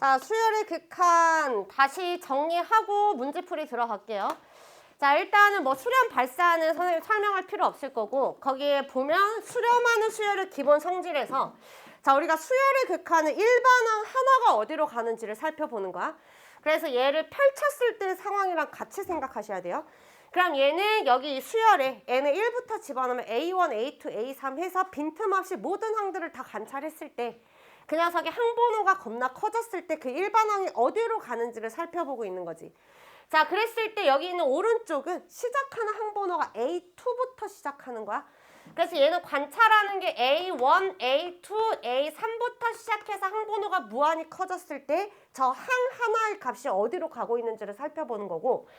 자, 수열의 극한 다시 정리하고 문제풀이 들어갈게요. 자, 일단은 뭐 수렴 발사는 선생님 설명할 필요 없을 거고, 거기에 보면 수렴하는 수열의 기본 성질에서 자, 우리가 수열의 극한은 일반항 하나가 어디로 가는지를 살펴보는 거야. 그래서 얘를 펼쳤을 때 상황이랑 같이 생각하셔야 돼요. 그럼 얘는 여기 수열에 n을 1부터 집어넣으면 A1, A2, A3 해서 빈틈없이 모든 항들을 다 관찰했을 때 그 녀석의 항번호가 겁나 커졌을 때 그 일반항이 어디로 가는지를 살펴보고 있는 거지. 자, 그랬을 때 여기 있는 오른쪽은 시작하는 항번호가 A2부터 시작하는 거야. 그래서 얘는 관찰하는 게 A1, A2, A3부터 시작해서 항번호가 무한히 커졌을 때 저 항 하나의 값이 어디로 가고 있는지를 살펴보는 거고,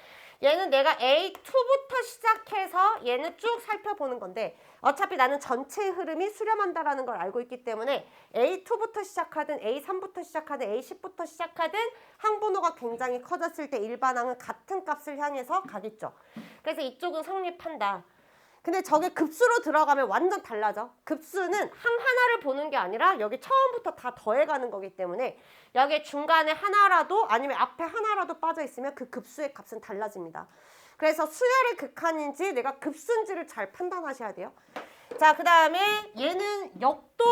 얘는 내가 A2부터 시작해서 얘는 쭉 살펴보는 건데 어차피 나는 전체의 흐름이 수렴한다라는 걸 알고 있기 때문에 A2부터 시작하든 A3부터 시작하든 A10부터 시작하든 항번호가 굉장히 커졌을 때 일반항은 같은 값을 향해서 가겠죠. 그래서 이쪽은 성립한다. 근데 저게 급수로 들어가면 완전 달라져. 급수는 항 하나를 보는 게 아니라 여기 처음부터 다 더해가는 거기 때문에 여기 중간에 하나라도 아니면 앞에 하나라도 빠져 있으면 그 급수의 값은 달라집니다. 그래서 수열의 극한인지 내가 급수인지를 잘 판단하셔야 돼요. 자, 그 다음에 얘는 역도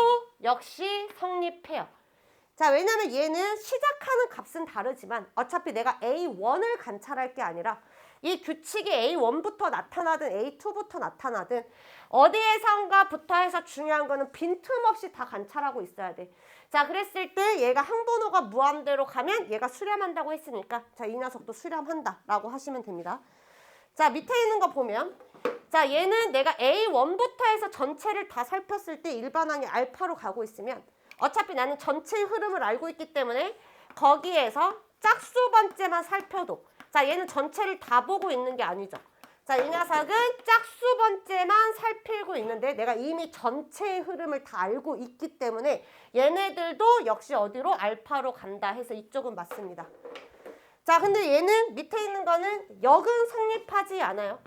역시 성립해요. 자, 왜냐면 얘는 시작하는 값은 다르지만 어차피 내가 A1을 관찰할 게 아니라 이 규칙이 A1부터 나타나든 A2부터 나타나든 어디에선가부터 해서 중요한 거는 빈틈없이 다 관찰하고 있어야 돼. 자, 그랬을 때 얘가 항번호가 무한대로 가면 얘가 수렴한다고 했으니까 자, 이 녀석도 수렴한다 라고 하시면 됩니다. 자, 밑에 있는 거 보면 자, 얘는 내가 A1부터 해서 전체를 다 살폈을 때 일반항이 알파로 가고 있으면 어차피 나는 전체의 흐름을 알고 있기 때문에 거기에서 짝수 번째만 살펴도 자, 얘는 전체를 다 보고 있는 게 아니죠. 자, 이 녀석은 짝수 번째만 살피고 있는데 내가 이미 전체의 흐름을 다 알고 있기 때문에 얘네들도 역시 어디로? 알파로 간다 해서 이쪽은 맞습니다. 자, 근데 얘는 밑에 있는 거는 역은 성립하지 않아요.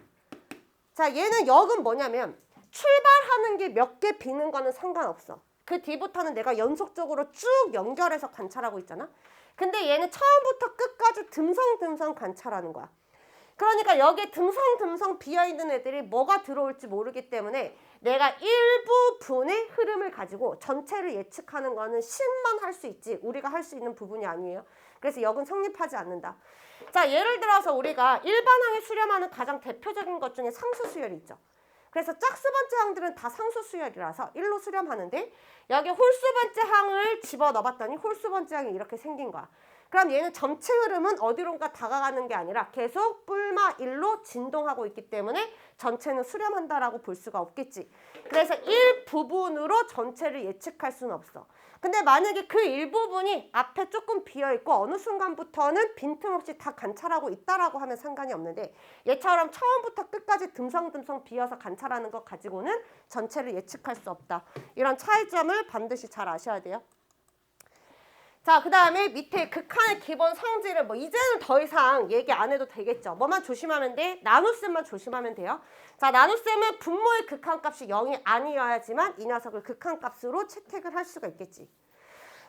자, 얘는 역은 뭐냐면 출발하는 게 몇 개 비는 거는 상관없어. 그 뒤부터는 내가 연속적으로 쭉 연결해서 관찰하고 있잖아. 근데 얘는 처음부터 끝까지 듬성듬성 관찰하는 거야. 그러니까 여기에 듬성듬성 비어있는 애들이 뭐가 들어올지 모르기 때문에 내가 일부분의 흐름을 가지고 전체를 예측하는 거는 신만 할 수 있지 우리가 할 수 있는 부분이 아니에요. 그래서 역은 성립하지 않는다. 자, 예를 들어서 우리가 일반항에 수렴하는 가장 대표적인 것 중에 상수수열이 있죠. 그래서 짝수 번째 항들은 다 상수수열이라서 1로 수렴하는데 여기 홀수 번째 항을 집어넣어봤더니 홀수 번째 항이 이렇게 생긴 거야. 그럼 얘는 전체 흐름은 어디론가 다가가는 게 아니라 계속 뿔마 1로 진동하고 있기 때문에 전체는 수렴한다라고 볼 수가 없겠지. 그래서 일부분으로 전체를 예측할 수는 없어. 근데 만약에 그 일부분이 앞에 조금 비어있고 어느 순간부터는 빈틈없이 다 관찰하고 있다라고 하면 상관이 없는데 얘처럼 처음부터 끝까지 듬성듬성 비어서 관찰하는 것 가지고는 전체를 예측할 수 없다. 이런 차이점을 반드시 잘 아셔야 돼요. 자, 그 다음에 밑에 극한의 기본 성질을 뭐 이제는 더 이상 얘기 안 해도 되겠죠. 뭐만 조심하면 돼? 나눗셈만 조심하면 돼요. 자, 나눗셈은 분모의 극한값이 0이 아니어야지만 이 녀석을 극한값으로 채택을 할 수가 있겠지.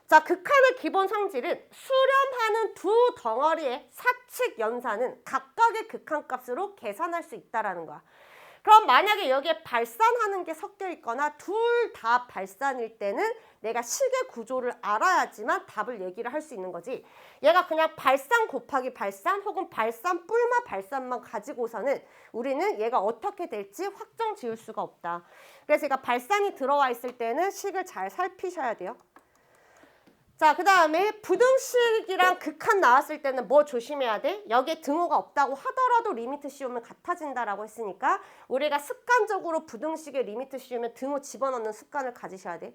자, 극한의 기본 성질은 수렴하는 두 덩어리의 사칙 연산은 각각의 극한값으로 계산할 수 있다라는 거야. 그럼 만약에 여기에 발산하는 게 섞여 있거나 둘 다 발산일 때는 내가 식의 구조를 알아야지만 답을 얘기를 할 수 있는 거지. 얘가 그냥 발산 곱하기 발산 혹은 발산 뿔마 발산만 가지고서는 우리는 얘가 어떻게 될지 확정 지을 수가 없다. 그래서 얘가 발산이 들어와 있을 때는 식을 잘 살피셔야 돼요. 자, 그 다음에 부등식이랑 극한 나왔을 때는 뭐 조심해야 돼? 여기에 등호가 없다고 하더라도 리미트 씌우면 같아진다라고 했으니까 우리가 습관적으로 부등식에 리미트 씌우면 등호 집어넣는 습관을 가지셔야 돼.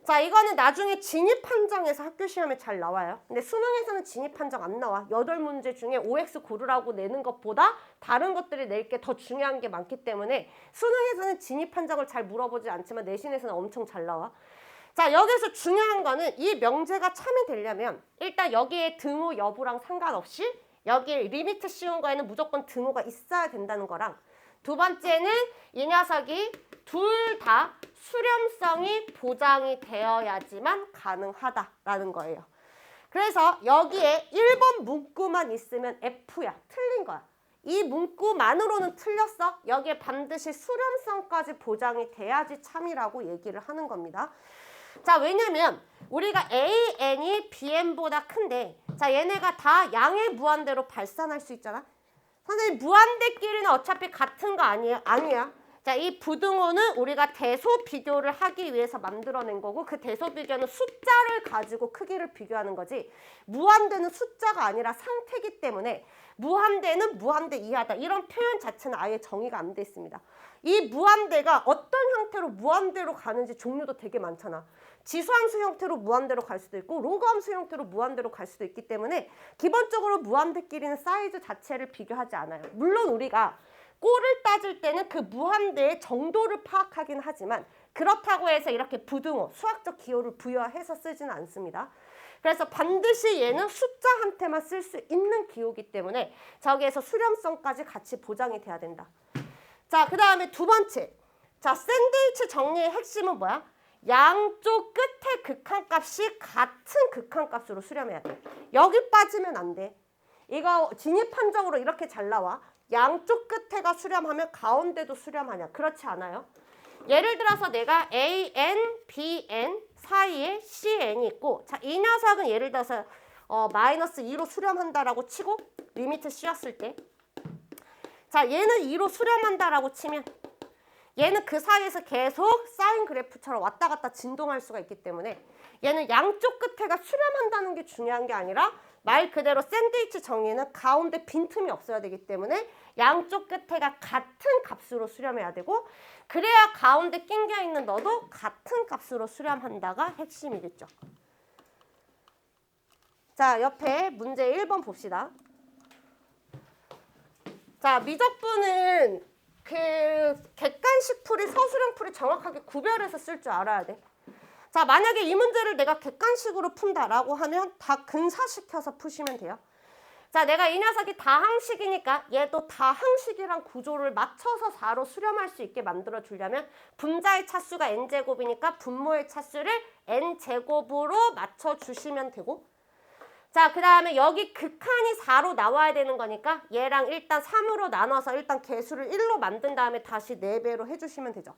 자, 이거는 나중에 진입 판정에서 학교 시험에 잘 나와요. 근데 수능에서는 진입 판정 안 나와. 8문제 중에 OX 고르라고 내는 것보다 다른 것들이 낼 게 더 중요한 게 많기 때문에 수능에서는 진입 판정을 잘 물어보지 않지만 내신에서는 엄청 잘 나와. 자, 여기서 중요한 거는 이 명제가 참이 되려면 일단 여기에 등호 여부랑 상관없이 여기에 리미트 씌운 거에는 무조건 등호가 있어야 된다는 거랑 두 번째는 이 녀석이 둘 다 수렴성이 보장이 되어야지만 가능하다라는 거예요. 그래서 여기에 1번 문구만 있으면 F야. 틀린 거야. 이 문구만으로는 틀렸어. 여기에 반드시 수렴성까지 보장이 돼야지 참이라고 얘기를 하는 겁니다. 자, 왜냐면 우리가 AN이 BN보다 큰데 자, 얘네가 다 양의 무한대로 발산할 수 있잖아. 선생님, 무한대끼리는 어차피 같은 거 아니에요? 아니야. 자, 이 부등호는 우리가 대소 비교를 하기 위해서 만들어낸 거고 그 대소 비교는 숫자를 가지고 크기를 비교하는 거지 무한대는 숫자가 아니라 상태이기 때문에 무한대는 무한대 이하다. 이런 표현 자체는 아예 정의가 안 돼 있습니다. 이 무한대가 어떤 형태로 무한대로 가는지 종류도 되게 많잖아. 지수함수 형태로 무한대로 갈 수도 있고 로그함수 형태로 무한대로 갈 수도 있기 때문에 기본적으로 무한대끼리는 사이즈 자체를 비교하지 않아요. 물론 우리가 꼴을 따질 때는 그 무한대의 정도를 파악하긴 하지만 그렇다고 해서 이렇게 부등호, 수학적 기호를 부여해서 쓰지는 않습니다. 그래서 반드시 얘는 숫자한테만 쓸 수 있는 기호이기 때문에 저기에서 수렴성까지 같이 보장이 돼야 된다. 자, 그 다음에 두 번째. 자, 샌드위치 정리의 핵심은 뭐야? 양쪽 끝의 극한값이 같은 극한값으로 수렴해야 돼. 여기 빠지면 안 돼. 이거 진입한적으로 이렇게 잘 나와. 양쪽 끝에가 수렴하면 가운데도 수렴하냐? 그렇지 않아요. 예를 들어서 내가 AN, BN 사이에 CN이 있고 자, 이 녀석은 예를 들어서 마이너스 2로 수렴한다라고 치고 리미트 C였을 때 자, 얘는 2로 수렴한다라고 치면 얘는 그 사이에서 계속 사인 그래프처럼 왔다 갔다 진동할 수가 있기 때문에 얘는 양쪽 끝에가 수렴한다는 게 중요한 게 아니라 말 그대로 샌드위치 정의는 가운데 빈틈이 없어야 되기 때문에 양쪽 끝에가 같은 값으로 수렴해야 되고 그래야 가운데 낑겨 있는 너도 같은 값으로 수렴한다가 핵심이겠죠. 자, 옆에 문제 1번 봅시다. 자, 미적분은 그 객관식 풀이 서술형 풀이 정확하게 구별해서 쓸 줄 알아야 돼. 자, 만약에 이 문제를 내가 객관식으로 푼다라고 하면 다 근사시켜서 푸시면 돼요. 자, 내가 이 녀석이 다항식이니까 얘도 다항식이랑 구조를 맞춰서 4로 수렴할 수 있게 만들어 주려면 분자의 차수가 n제곱이니까 분모의 차수를 n제곱으로 맞춰 주시면 되고 자, 그 다음에 여기 극한이 4로 나와야 되는 거니까 얘랑 일단 3으로 나눠서 일단 개수를 1로 만든 다음에 다시 4배로 해주시면 되죠.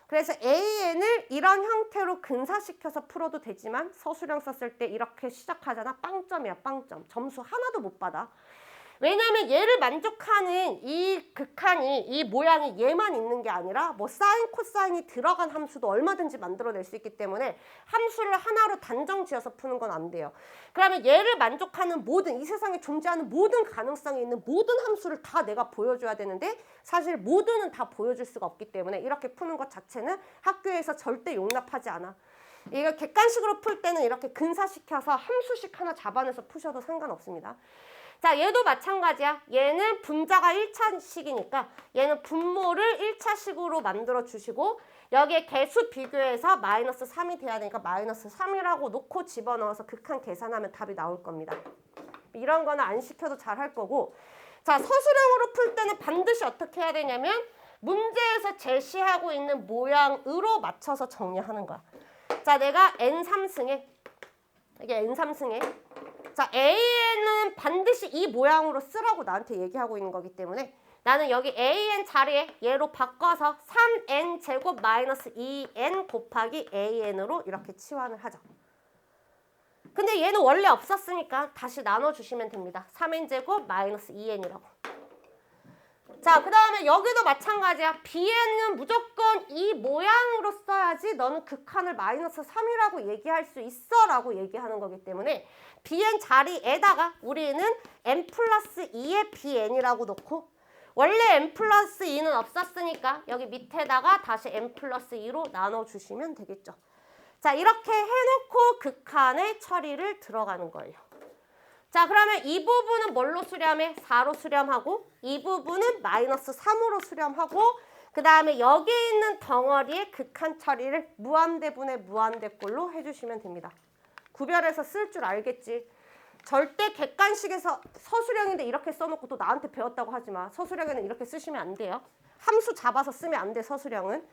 그래서 AN을 이런 형태로 근사시켜서 풀어도 되지만 서술형 썼을 때 이렇게 시작하잖아. 빵점이야, 빵점. 점수 하나도 못 받아. 왜냐하면 얘를 만족하는 이 극한이 이 모양이 얘만 있는 게 아니라 뭐 사인, 코사인이 들어간 함수도 얼마든지 만들어낼 수 있기 때문에 함수를 하나로 단정 지어서 푸는 건 안 돼요. 그러면 얘를 만족하는 모든 이 세상에 존재하는 모든 가능성이 있는 모든 함수를 다 내가 보여줘야 되는데 사실 모두는 다 보여줄 수가 없기 때문에 이렇게 푸는 것 자체는 학교에서 절대 용납하지 않아. 이거 객관식으로 풀 때는 이렇게 근사시켜서 함수식 하나 잡아내서 푸셔도 상관없습니다. 자, 얘도 마찬가지야. 얘는 분자가 1차식이니까 얘는 분모를 1차식으로 만들어 주시고 여기에 개수 비교해서 마이너스 3이 돼야 되니까 마이너스 3이라고 놓고 집어넣어서 극한 계산하면 답이 나올 겁니다. 이런 거는 안 시켜도 잘 할 거고 자, 서술형으로 풀 때는 반드시 어떻게 해야 되냐면 문제에서 제시하고 있는 모양으로 맞춰서 정리하는 거야. 자, 내가 n3승에 이게 n3승에 자, AN은 반드시 이 모양으로 쓰라고 나한테 얘기하고 있는 거기 때문에 나는 여기 AN 자리에 얘로 바꿔서 3N 제곱 마이너스 2N 곱하기 AN으로 이렇게 치환을 하죠. 근데 얘는 원래 없었으니까 다시 나눠주시면 됩니다. 3N 제곱 마이너스 2N이라고. 자, 그 다음에 여기도 마찬가지야. BN은 무조건 이 모양으로 써야지 너는 극한을 마이너스 3이라고 얘기할 수 있어 라고 얘기하는 거기 때문에 BN 자리에다가 우리는 n 플러스 2의 BN이라고 놓고 원래 n 플러스 2는 없었으니까 여기 밑에다가 다시 n 플러스 2로 나눠주시면 되겠죠. 자, 이렇게 해놓고 극한의 처리를 들어가는 거예요. 자, 그러면 이 부분은 뭘로 수렴해? 4로 수렴하고 이 부분은 마이너스 3으로 수렴하고 그 다음에 여기 있는 덩어리의 극한 처리를 무한대분의 무한대꼴로 해주시면 됩니다. 구별해서 쓸 줄 알겠지. 절대 객관식에서 서술형인데 이렇게 써놓고 또 나한테 배웠다고 하지 마. 서술형에는 이렇게 쓰시면 안 돼요. 함수 잡아서 쓰면 안 돼, 서술형은.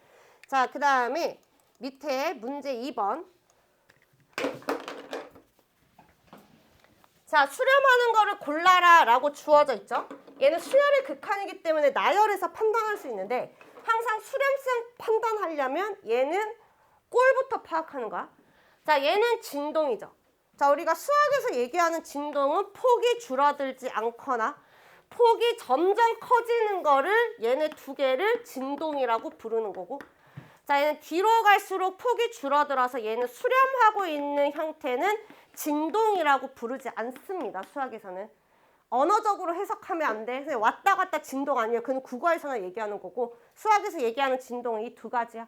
자, 그 다음에 밑에 문제 2번. 자, 수렴하는 거를 골라라 라고 주어져 있죠. 얘는 수열의 극한이기 때문에 나열해서 판단할 수 있는데 항상 수렴성 판단하려면 얘는 꼴부터 파악하는 거야. 자, 얘는 진동이죠. 자, 우리가 수학에서 얘기하는 진동은 폭이 줄어들지 않거나 폭이 점점 커지는 거를 얘네 두 개를 진동이라고 부르는 거고, 자, 얘는 뒤로 갈수록 폭이 줄어들어서 얘는 수렴하고 있는 형태는 진동이라고 부르지 않습니다. 수학에서는. 언어적으로 해석하면 안 돼. 그냥 왔다 갔다 진동 아니에요. 그건 국어에서는 얘기하는 거고 수학에서 얘기하는 진동은 이 두 가지야.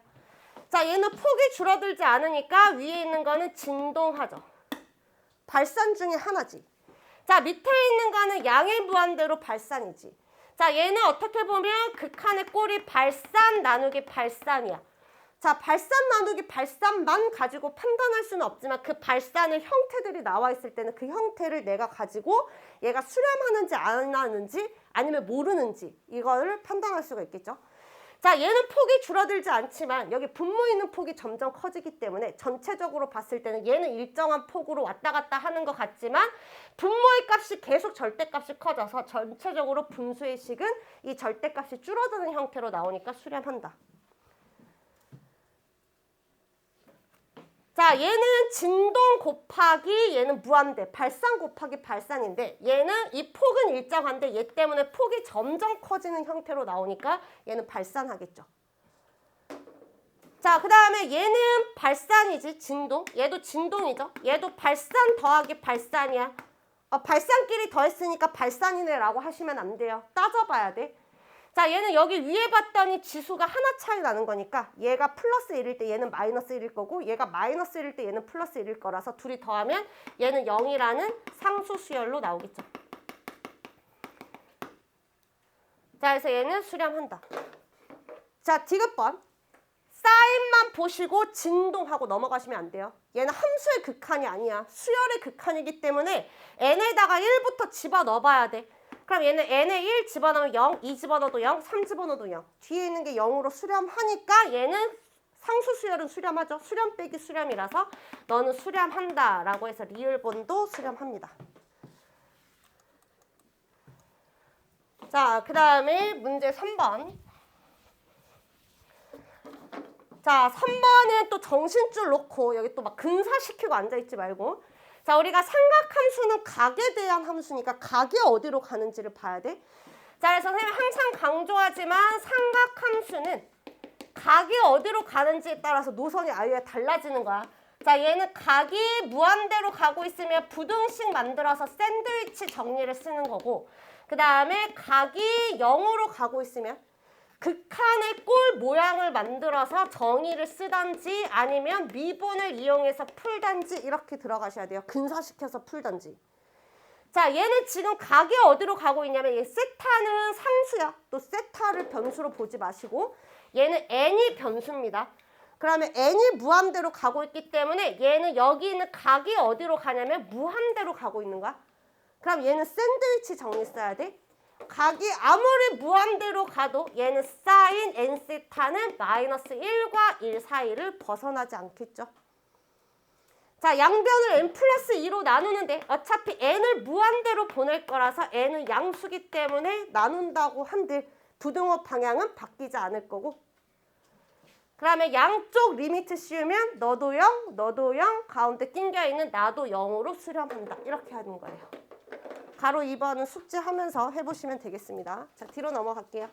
자, 얘는 폭이 줄어들지 않으니까 위에 있는 거는 진동하죠. 발산 중에 하나지. 자, 밑에 있는 거는 양의 무한대로 발산이지. 자, 얘는 어떻게 보면 극한의 꼴이 발산 나누기 발산이야. 자, 발산 나누기 발산만 가지고 판단할 수는 없지만 그 발산의 형태들이 나와 있을 때는 그 형태를 내가 가지고 얘가 수렴하는지 안 하는지 아니면 모르는지 이거를 판단할 수가 있겠죠. 자, 얘는 폭이 줄어들지 않지만 여기 분모 있는 폭이 점점 커지기 때문에 전체적으로 봤을 때는 얘는 일정한 폭으로 왔다 갔다 하는 것 같지만 분모의 값이 계속 절대값이 커져서 전체적으로 분수의 식은 이 절대값이 줄어드는 형태로 나오니까 수렴한다. 자, 얘는 진동 곱하기 얘는 무한대, 발산 곱하기 발산인데 얘는 이 폭은 일정한데 얘 때문에 폭이 점점 커지는 형태로 나오니까 얘는 발산하겠죠. 자, 그 다음에 얘는 발산이지, 진동. 얘도 진동이죠. 얘도 발산 더하기 발산이야. 발산끼리 더했으니까 발산이네 라고 하시면 안 돼요. 따져봐야 돼. 자, 얘는 여기 위에 봤더니 지수가 하나 차이 나는 거니까 얘가 플러스 1일 때 얘는 마이너스 1일 거고 얘가 마이너스 1일 때 얘는 플러스 1일 거라서 둘이 더하면 얘는 0이라는 상수 수열로 나오겠죠. 자, 그래서 얘는 수렴한다. 자, 디귿번. 사인만 보시고 진동하고 넘어가시면 안 돼요. 얘는 함수의 극한이 아니야. 수열의 극한이기 때문에 n에다가 1부터 집어넣어 봐야 돼. 그럼 얘는 n에 1 집어넣으면 0, 2 집어넣어도 0, 3 집어넣어도 0. 뒤에 있는 게 0으로 수렴하니까 얘는 상수 수열은 수렴하죠. 수렴 빼기 수렴이라서 너는 수렴한다 라고 해서 리을본도 수렴합니다. 자, 그 다음에 문제 3번. 자, 3번은 또 정신줄 놓고 여기 또 막 근사시키고 앉아있지 말고, 자, 우리가 삼각함수는 각에 대한 함수니까 각이 어디로 가는지를 봐야 돼. 자, 그래서 선생님이 항상 강조하지만 삼각함수는 각이 어디로 가는지에 따라서 노선이 아예 달라지는 거야. 자, 얘는 각이 무한대로 가고 있으면 부등식 만들어서 샌드위치 정리를 쓰는 거고, 그 다음에 각이 0으로 가고 있으면 극한의 꼴 모양을 만들어서 정의를 쓰던지 아니면 미분을 이용해서 풀던지 이렇게 들어가셔야 돼요. 근사시켜서 풀던지. 자, 얘는 지금 각이 어디로 가고 있냐면 얘 세타는 상수야. 또 세타를 변수로 보지 마시고 얘는 n이 변수입니다. 그러면 n이 무한대로 가고 있기 때문에 얘는 여기 있는 각이 어디로 가냐면 무한대로 가고 있는 거야. 그럼 얘는 샌드위치 정리 써야 돼. 각이 아무리 무한대로 가도 얘는 사인 n세타는 마이너스 1과 1 사이를 벗어나지 않겠죠. 자, 양변을 n 플러스 2로 나누는데 어차피 n을 무한대로 보낼 거라서 n은 양수기 때문에 나눈다고 한들 부등호 방향은 바뀌지 않을 거고, 그러면 양쪽 리미트 씌우면 너도 0, 너도 0, 가운데 낑겨있는 나도 0으로 수렴한다. 이렇게 하는 거예요. 가로 2번은 숙제하면서 해보시면 되겠습니다. 자, 뒤로 넘어갈게요.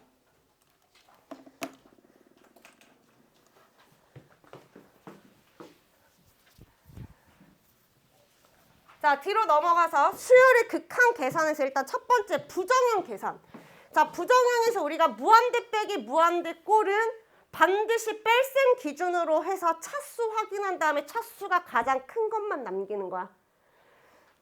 자, 뒤로 넘어가서 수열의 극한 계산에서 일단 첫 번째 부정형 계산. 자, 부정형에서 우리가 무한대 빼기 무한대 꼴은 반드시 뺄셈 기준으로 해서 차수 확인한 다음에 차수가 가장 큰 것만 남기는 거야.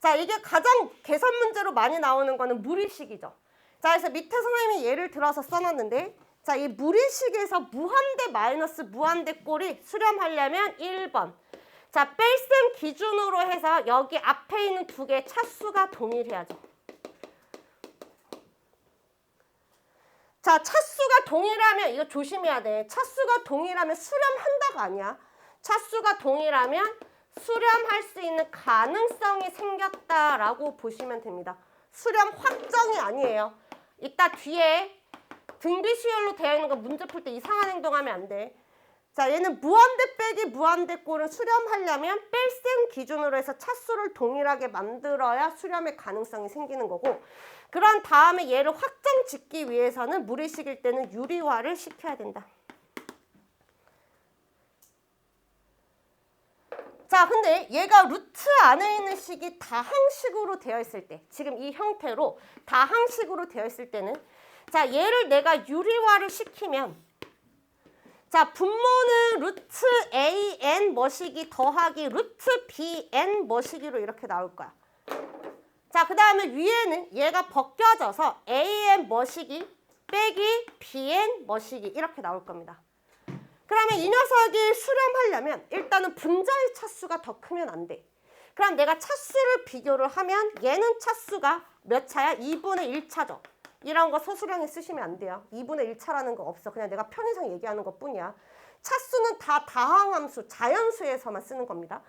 자, 이게 가장 계산 문제로 많이 나오는 거는 무리식이죠. 자, 그래서 밑에 선생님이 예를 들어서 써놨는데, 자, 이 무리식에서 무한대 마이너스 무한대 꼴이 수렴하려면 1번. 자, 뺄셈 기준으로 해서 여기 앞에 있는 두 개의 차수가 동일해야죠. 자, 차수가 동일하면 이거 조심해야 돼. 차수가 동일하면 수렴한다가 아니야. 차수가 동일하면 수렴할 수 있는 가능성이 생겼다라고 보시면 됩니다. 수렴 확정이 아니에요. 이따 뒤에 등비시열로 되어 있는 거 문제 풀 때 이상한 행동하면 안 돼. 자, 얘는 무한대 빼기 무한대 꼴은 수렴하려면 뺄셈 기준으로 해서 차수를 동일하게 만들어야 수렴의 가능성이 생기는 거고, 그런 다음에 얘를 확정 짓기 위해서는 무리식일 때는 유리화를 시켜야 된다. 자, 근데 얘가 루트 안에 있는 식이 다항식으로 되어 있을 때, 지금 이 형태로 다항식으로 되어 있을 때는, 자, 얘를 내가 유리화를 시키면, 자, 분모는 루트 an 머시기 더하기 루트 bn 머시기로 이렇게 나올 거야. 자, 그 다음에 위에는 얘가 벗겨져서 an 머시기 빼기 bn 머시기 이렇게 나올 겁니다. 그러면 이 녀석이 수렴하려면 일단은 분자의 차수가 더 크면 안 돼. 그럼 내가 차수를 비교를 하면 얘는 차수가 몇 차야? 2분의 1차죠. 이런 거 소수령에 쓰시면 안 돼요. 2분의 1차라는 거 없어. 그냥 내가 편의상 얘기하는 것 뿐이야. 차수는 다 다항함수, 자연수에서만 쓰는 겁니다.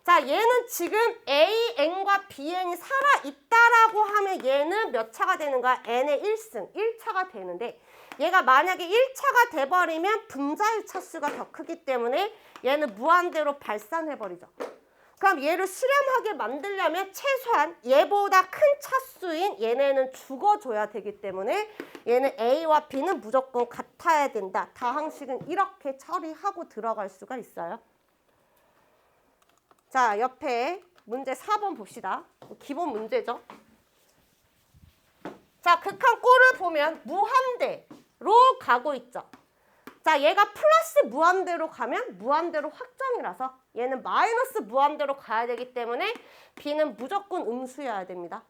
자, 얘는 지금 AN과 BN이 살아있다라고 하면 얘는 몇 차가 되는 거야? N의 1승, 1차가 되는데, 얘가 만약에 1차가 돼버리면 분자의 차수가 더 크기 때문에 얘는 무한대로 발산해버리죠. 그럼 얘를 수렴하게 만들려면 최소한 얘보다 큰 차수인 얘네는 죽어줘야 되기 때문에 얘는 A와 B는 무조건 같아야 된다. 다항식은 이렇게 처리하고 들어갈 수가 있어요. 자, 옆에 문제 4번 봅시다. 기본 문제죠. 자, 극한 꼴을 보면 무한대로 가고 있죠. 자, 얘가 플러스 무한대로 가면 무한대로 확정이라서 얘는 마이너스 무한대로 가야 되기 때문에 B는 무조건 음수여야 됩니다.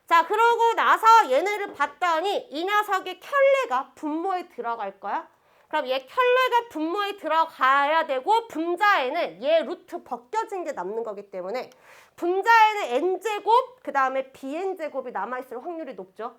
자, 그러고 나서 얘네를 봤더니 이 녀석의 켤레가 분모에 들어갈 거야. 그럼 얘 켤레가 분모에 들어가야 되고 분자에는 얘 루트 벗겨진 게 남는 거기 때문에 분자에는 n제곱 그 다음에 bn제곱이 남아있을 확률이 높죠.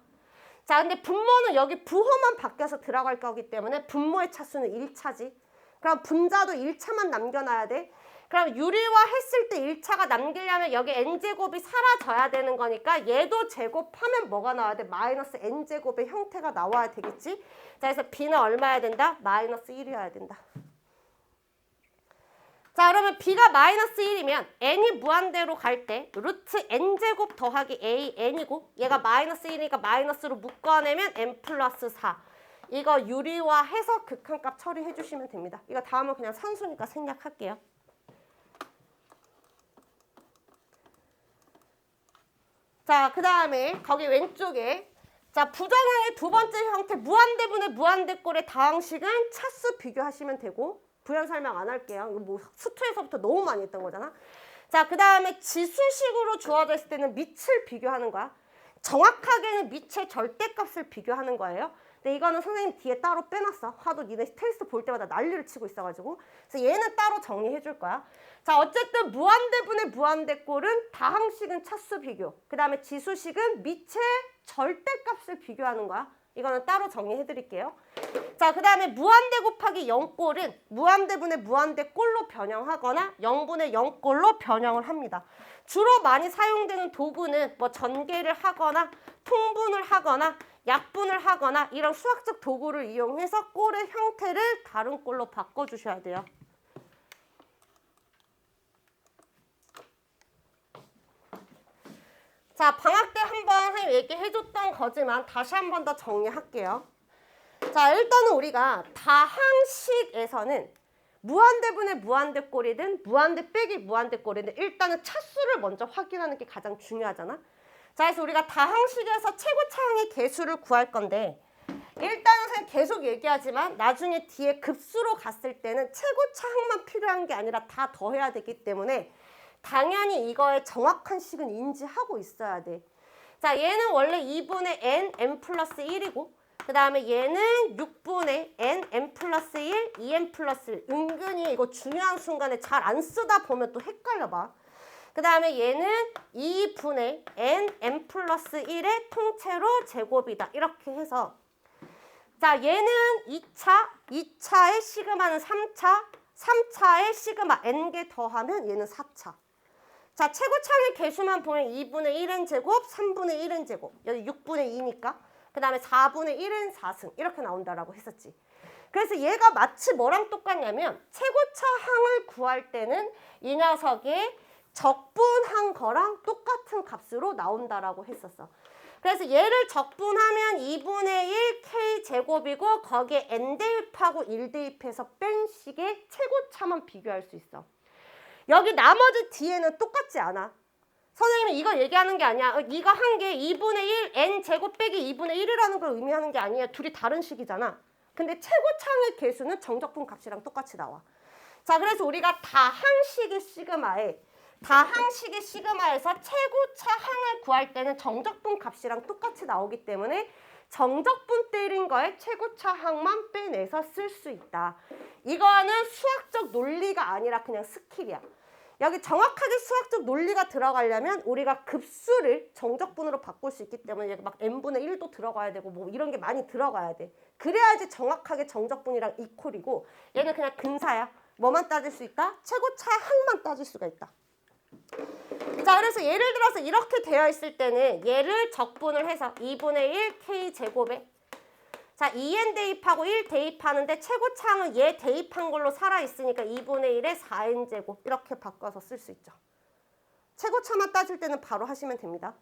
자, 근데 분모는 여기 부호만 바뀌어서 들어갈 거기 때문에 분모의 차수는 1차지. 그럼 분자도 1차만 남겨놔야 돼. 그럼 유리화 했을 때 1차가 남기려면 여기 n제곱이 사라져야 되는 거니까 얘도 제곱하면 뭐가 나와야 돼? 마이너스 n제곱의 형태가 나와야 되겠지. 자, 그래서 b는 얼마여야 된다? 마이너스 1이어야 된다. 자, 그러면 b가 마이너스 1이면 n이 무한대로 갈 때 루트 n제곱 더하기 an이고 얘가 마이너스 1이니까 마이너스로 묶어내면 n 플러스 4. 이거 유리화해서 극한값 처리해 주시면 됩니다. 이거 다음은 그냥 산수니까 생략할게요. 자, 그 다음에 거기 왼쪽에 자, 부정형의 두 번째 형태 무한대분의 무한대꼴의 다항식은 차수 비교하시면 되고 부연 설명 안 할게요. 이거 뭐 수투에서부터 너무 많이 했던 거잖아. 자, 그 다음에 지수식으로 주어져 있을 때는 밑을 비교하는 거야. 정확하게는 밑의 절대값을 비교하는 거예요. 근데 이거는 선생님 뒤에 따로 빼놨어. 하도 니네 테스트 볼 때마다 난리를 치고 있어가지고. 그래서 얘는 따로 정리해 줄 거야. 자, 어쨌든 무한대분의 무한대꼴은 다항식은 차수 비교. 그 다음에 지수식은 밑의 절대값을 비교하는 거야. 이거는 따로 정리해 드릴게요. 자, 그 다음에 무한대 곱하기 0꼴은 무한대분의 무한대꼴로 변형하거나 0분의 0꼴로 변형을 합니다. 주로 많이 사용되는 도구는 뭐 전개를 하거나 통분을 하거나 약분을 하거나 이런 수학적 도구를 이용해서 꼴의 형태를 다른 꼴로 바꿔주셔야 돼요. 자, 방학 때 한번 얘기해줬던 거지만 다시 한 번 더 정리할게요. 자, 일단은 우리가 다항식에서는 무한대분의 무한대꼴이든 무한대 빼기 무한대꼴이든 일단은 차수를 먼저 확인하는 게 가장 중요하잖아. 자, 그래서 우리가 다항식에서 최고차항의 개수를 구할 건데 일단은 그냥 계속 얘기하지만 나중에 뒤에 급수로 갔을 때는 최고차항만 필요한 게 아니라 다 더해야 되기 때문에 당연히 이거의 정확한 식은 인지하고 있어야 돼. 자, 얘는 원래 2분의 n 플러스 1이고 그 다음에 얘는 6분의 n 플러스 1, 2n 플러스 1. 은근히 이거 중요한 순간에 잘 안 쓰다 보면 또 헷갈려 봐. 그 다음에 얘는 2분의 n 플러스 1의 통째로 제곱이다. 이렇게 해서 자, 얘는 2차, 2차의 시그마는 3차, 3차에 시그마 n개 더하면 얘는 4차. 자, 최고차항의 개수만 보면 2분의 1n 제곱, 3분의 1n 제곱. 여기 6분의 2니까. 그 다음에 4분의 1n 4승. 이렇게 나온다라고 했었지. 그래서 얘가 마치 뭐랑 똑같냐면 최고차항을 구할 때는 이 녀석의 적분한 거랑 똑같은 값으로 나온다라고 했었어. 그래서 얘를 적분하면 2분의 1 k제곱이고 거기에 n 대입하고 1 대입해서 뺀 식의 최고차만 비교할 수 있어. 여기 나머지 뒤에는 똑같지 않아. 선생님이 이거 얘기하는 게 아니야. 이거 한 게 2분의 1 n제곱 빼기 2분의 1이라는 걸 의미하는 게 아니야. 둘이 다른 식이잖아. 근데 최고차항의 개수는 정적분 값이랑 똑같이 나와. 자, 그래서 우리가 다항식의 시그마에서 최고차항을 구할 때는 정적분 값이랑 똑같이 나오기 때문에 정적분 때린 거에 최고차항만 빼내서 쓸 수 있다. 이거는 수학적 논리가 아니라 그냥 스킬이야. 여기 정확하게 수학적 논리가 들어가려면 우리가 급수를 정적분으로 바꿀 수 있기 때문에 막 n분의 1도 들어가야 되고 뭐 이런 게 많이 들어가야 돼. 그래야지 정확하게 정적분이랑 이퀄이고 얘는 그냥 근사야. 뭐만 따질 수 있다? 최고차항만 따질 수가 있다. 자, 그래서 예를 들어서 이렇게 되어 있을 때는 얘를 적분을 해서 2분의 1 k제곱에 자, 2n 대입하고 1 대입하는데 최고차항은 얘 대입한 걸로 살아있으니까 2분의 1에 4n제곱 이렇게 바꿔서 쓸 수 있죠. 최고차만 따질 때는 바로 하시면 됩니다.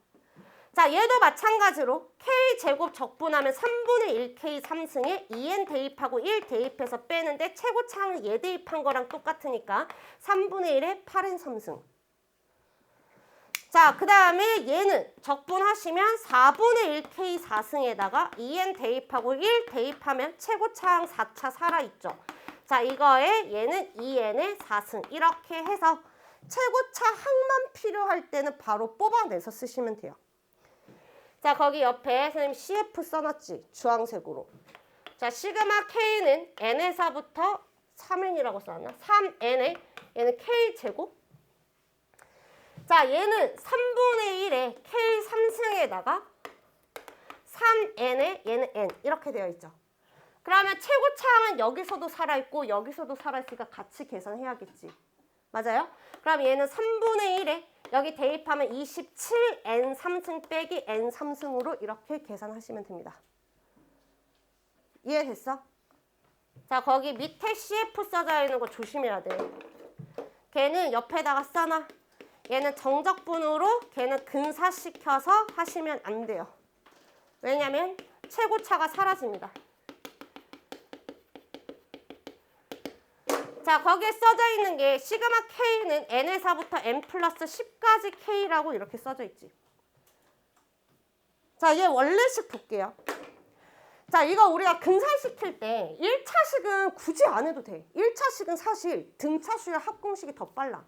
자, 얘도 마찬가지로 k제곱 적분하면 3분의 1 k 3승에 2n 대입하고 1 대입해서 빼는데 최고차항은 얘 대입한 거랑 똑같으니까 3분의 1에 8n 3승. 자, 그 다음에 얘는 적분하시면 4분의 1 k 4승에다가 2n 대입하고 1 대입하면 최고차항 4차 살아있죠. 자, 이거에 얘는 2n의 4승 이렇게 해서 최고차항만 필요할 때는 바로 뽑아내서 쓰시면 돼요. 자, 거기 옆에 선생님 CF 써놨지? 주황색으로. 자, 시그마 K는 N에서부터 3N이라고 써놨나? 3N에 얘는 K제곱. 자, 얘는 3분의 1에 K 3승에다가 3N에 얘는 N 이렇게 되어 있죠. 그러면 최고차항은 여기서도 살아있고 여기서도 살아있으니까 같이 계산해야겠지. 맞아요? 그럼 얘는 3분의 1에 여기 대입하면 27n 3승 빼기 n 3승으로 이렇게 계산하시면 됩니다. 이해됐어? 자, 거기 밑에 CF 써져 있는 거 조심해야 돼. 걔는 옆에다가 써놔. 얘는 정적분으로 걔는 근사시켜서 하시면 안 돼요. 왜냐면 최고차가 사라집니다. 자, 거기에 써져 있는 게 시그마 K는 N에서부터 N 플러스 10까지 K라고 이렇게 써져 있지. 자, 얘 원래식 볼게요. 자, 이거 우리가 근사시킬 때 1차식은 굳이 안 해도 돼. 1차식은 사실 등차수열 합공식이 더 빨라.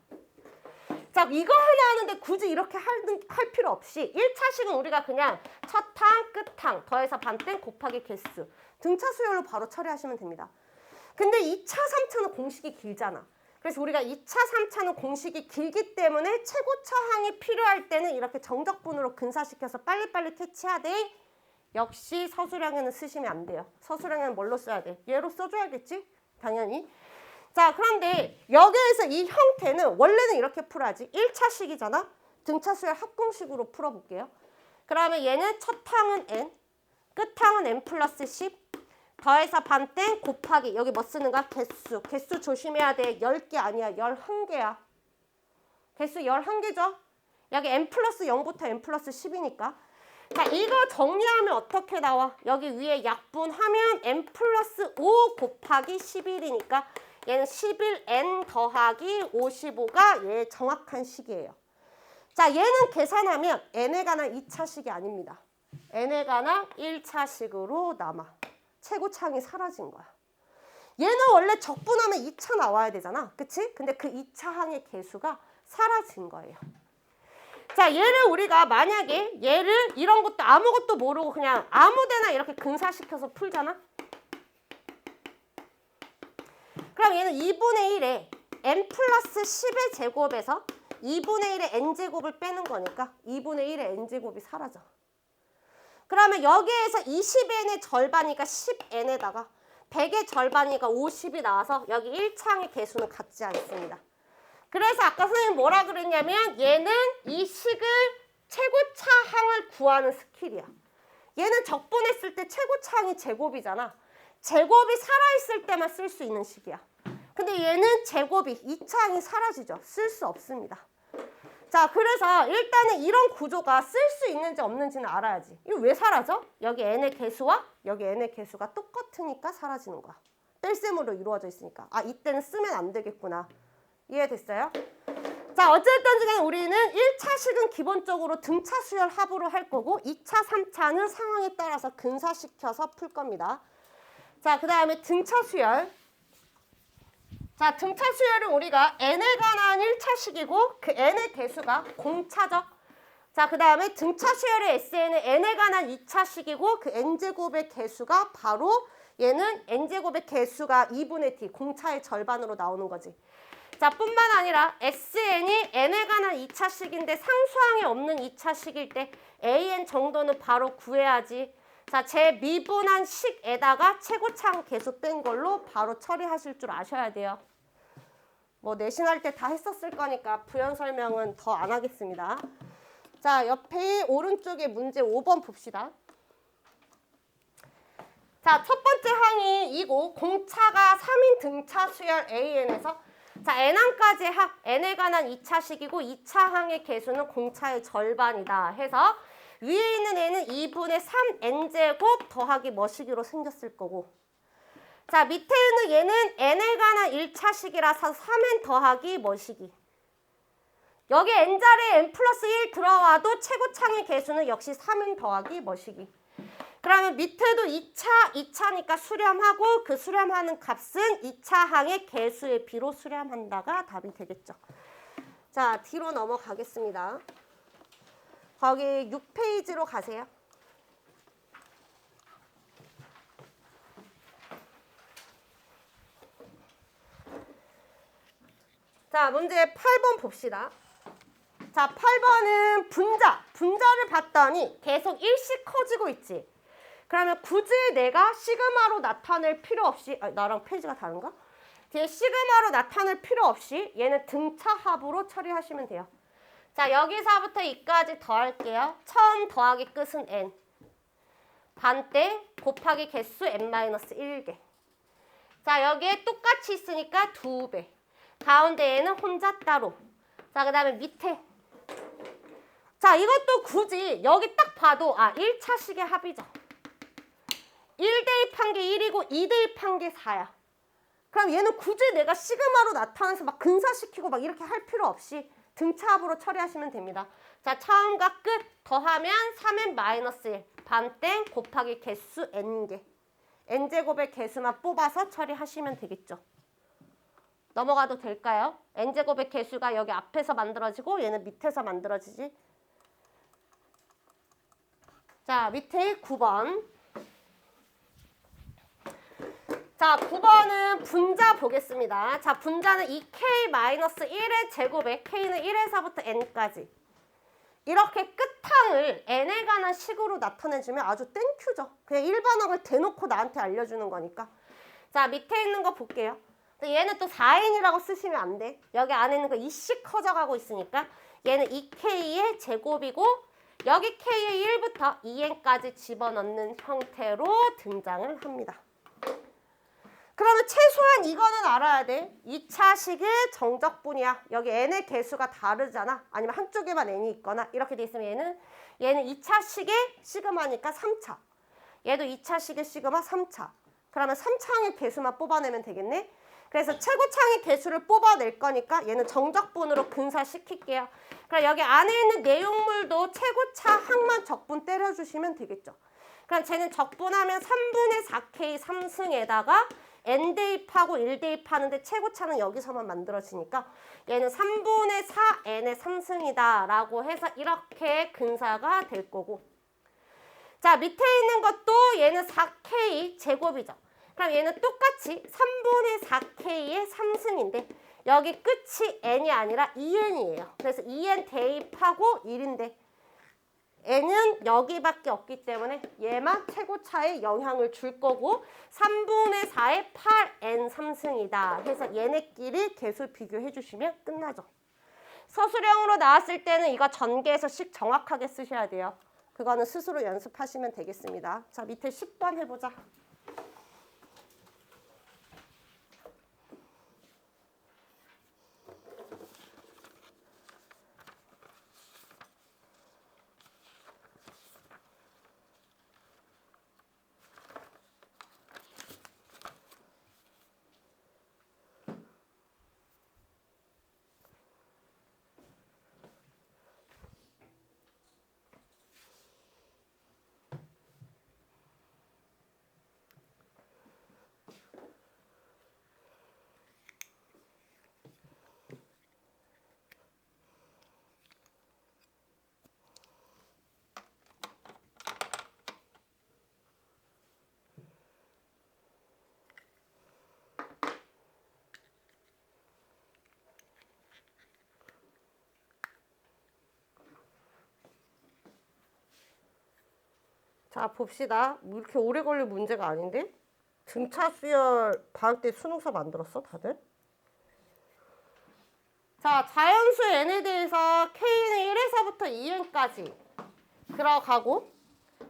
자, 이거 하나 하는데 굳이 이렇게 할 필요 없이 1차식은 우리가 그냥 첫항, 끝항, 더해서 반땡 곱하기 개수 등차수열로 바로 처리하시면 됩니다. 근데 2차, 3차는 공식이 길잖아. 그래서 우리가 2차, 3차는 공식이 길기 때문에 최고차항이 필요할 때는 이렇게 정적분으로 근사시켜서 빨리빨리 캐치하되 역시 서술형에는 쓰시면 안 돼요. 서술형에는 뭘로 써야 돼? 얘로 써줘야겠지? 당연히. 자, 그런데 여기에서 이 형태는 원래는 이렇게 풀어야지. 1차식이잖아. 등차수열 합공식으로 풀어볼게요. 그러면 얘는 첫 항은 n, 끝 항은 n 플러스 10, 더해서 반땡 곱하기 여기 뭐 쓰는가? 개수. 개수 조심해야 돼. 10개 아니야. 11개야. 개수 11개죠? 여기 n 플러스 0부터 n 플러스 10이니까. 자, 이거 정리하면 어떻게 나와? 여기 위에 약분하면 n 플러스 5 곱하기 11이니까 얘는 11n 더하기 55가 얘의 정확한 식이에요. 자, 얘는 계산하면 n에 관한 2차식이 아닙니다. n에 관한 1차식으로 남아. 최고차항이 사라진 거야. 얘는 원래 적분하면 2차 나와야 되잖아. 그치? 근데 그 2차항의 개수가 사라진 거예요. 자, 얘를 우리가 만약에 얘를 이런 것도 아무것도 모르고 그냥 아무데나 이렇게 근사시켜서 풀잖아. 그럼 얘는 2분의 1에 n 플러스 10의 제곱에서 2분의 1의 n제곱을 빼는 거니까 2분의 1의 n제곱이 사라져. 그러면 여기에서 20n의 절반이니까 10n에다가 100의 절반이니까 50이 나와서 여기 1차항의 개수는 같지 않습니다. 그래서 아까 선생님 뭐라 그랬냐면 얘는 이 식을 최고차항을 구하는 스킬이야. 얘는 적분했을 때 최고차항이 제곱이잖아. 제곱이 살아있을 때만 쓸 수 있는 식이야. 근데 얘는 제곱이 2차항이 사라지죠. 쓸 수 없습니다. 자, 그래서 일단은 이런 구조가 쓸 수 있는지 없는지는 알아야지. 이거 왜 사라져? 여기 n의 개수와 여기 n의 개수가 똑같으니까 사라지는 거야. 뺄셈으로 이루어져 있으니까. 아, 이때는 쓰면 안 되겠구나. 이해됐어요? 자, 어쨌든 간에 우리는 1차식은 기본적으로 등차 수열 합으로 할 거고 2차, 3차는 상황에 따라서 근사시켜서 풀 겁니다. 자, 그 다음에 등차 수열. 자, 등차 수열은 우리가 n에 관한 1차식이고 그 n의 개수가 공차죠. 자, 그 다음에 등차 수열의 SN은 n에 관한 2차식이고 그 n제곱의 개수가 바로 얘는 n제곱의 개수가 2분의 d, 공차의 절반으로 나오는 거지. 자, 뿐만 아니라 SN이 n에 관한 2차식인데 상수항이 없는 2차식일 때 AN 정도는 바로 구해야지. 자, 제 미분한 식에다가 최고차항 개수 뺀 걸로 바로 처리하실 줄 아셔야 돼요. 뭐 내신할 때 다 했었을 거니까 부연 설명은 더 안 하겠습니다. 자, 옆에 오른쪽에 문제 5번 봅시다. 자, 첫 번째 항이 이고 공차가 3인 등차 수열 AN에서 자, n항까지의 합, n에 관한 2차식이고 2차 항의 개수는 공차의 절반이다 해서 위에 있는 n은 2분의 3n제곱 더하기 뭐시기로 생겼을 거고 자, 밑에 있는 얘는 n에 관한 1차식이라서 3n 더하기 뭐시기 여기 n자리에 n 플러스 1 들어와도 최고차항의 개수는 역시 3n 더하기 뭐시기 그러면 밑에도 2차니까 수렴하고 그 수렴하는 값은 2차 항의 개수의 비로 수렴한다가 답이 되겠죠. 자, 뒤로 넘어가겠습니다. 거기 6페이지로 가세요. 자, 문제 8번 봅시다. 자, 8번은 분자를 봤더니 계속 1씩 커지고 있지. 그러면 굳이 내가 시그마로 나타낼 필요 없이 나랑 페이지가 다른가? 뒤에 시그마로 나타낼 필요 없이 얘는 등차 합으로 처리하시면 돼요. 자, 여기서부터 이까지 더할게요. 처음 더하기 끝은 n. 반대 곱하기 개수 n-1개. 자, 여기에 똑같이 있으니까 2배. 가운데에는 혼자 따로. 자, 그 다음에 밑에. 자, 이것도 굳이 여기 딱 봐도 1차식의 합이죠. 1 대입한 게 1이고 2 대입한 게 4야. 그럼 얘는 굳이 내가 시그마로 나타내서 막 근사시키고 막 이렇게 할 필요 없이 등차합으로 처리하시면 됩니다. 자, 처음과 끝 더하면 3n-1 반땡 곱하기 개수 n개. n제곱의 개수만 뽑아서 처리하시면 되겠죠. 넘어가도 될까요? n제곱의 개수가 여기 앞에서 만들어지고 얘는 밑에서 만들어지지. 자, 밑에 9번. 자, 9번은 분자 보겠습니다. 자, 분자는 2k-1의 제곱에 k는 1에서부터 n까지. 이렇게 끝항을 n에 관한 식으로 나타내주면 아주 땡큐죠. 그냥 일반항을 대놓고 나한테 알려주는 거니까. 자, 밑에 있는 거 볼게요. 얘는 또 4n이라고 쓰시면 안 돼. 여기 안에 있는 거 2씩 커져가고 있으니까 얘는 2k의 제곱이고 여기 k의 1부터 2n까지 집어넣는 형태로 등장을 합니다. 그러면 최소한 이거는 알아야 돼. 2차식의 정적분이야. 여기 n의 개수가 다르잖아. 아니면 한쪽에만 n이 있거나 이렇게 돼 있으면 얘는 2차식의 시그마니까 3차. 얘도 2차식의 시그마 3차. 그러면 3차항의 개수만 뽑아내면 되겠네. 그래서 최고차항의 개수를 뽑아낼 거니까 얘는 정적분으로 근사시킬게요. 그럼 여기 안에 있는 내용물도 최고차 항만 적분 때려주시면 되겠죠. 그럼 쟤는 적분하면 3분의 4k 3승에다가 n 대입하고 1 대입하는데 최고차는 여기서만 만들어지니까 얘는 3분의 4n의 3승이다 라고 해서 이렇게 근사가 될 거고 자, 밑에 있는 것도 얘는 4k 제곱이죠. 그럼 얘는 똑같이 3분의 4k의 3승인데 여기 끝이 n이 아니라 2n이에요. 그래서 2n 대입하고 1인데 n은 여기밖에 없기 때문에 얘만 최고차에 영향을 줄 거고 3분의 4의 8n 3승이다 해서 얘네끼리 개수 비교해 주시면 끝나죠. 서술형으로 나왔을 때는 이거 전개해서 식 정확하게 쓰셔야 돼요. 그거는 스스로 연습하시면 되겠습니다. 자, 밑에 10번 해보자. 자, 봅시다. 뭐 이렇게 오래 걸릴 문제가 아닌데? 등차 수열 방학 때 수능 수업 만들었어, 다들? 자, 자연수 n에 대해서 k는 1에서부터 2n까지 들어가고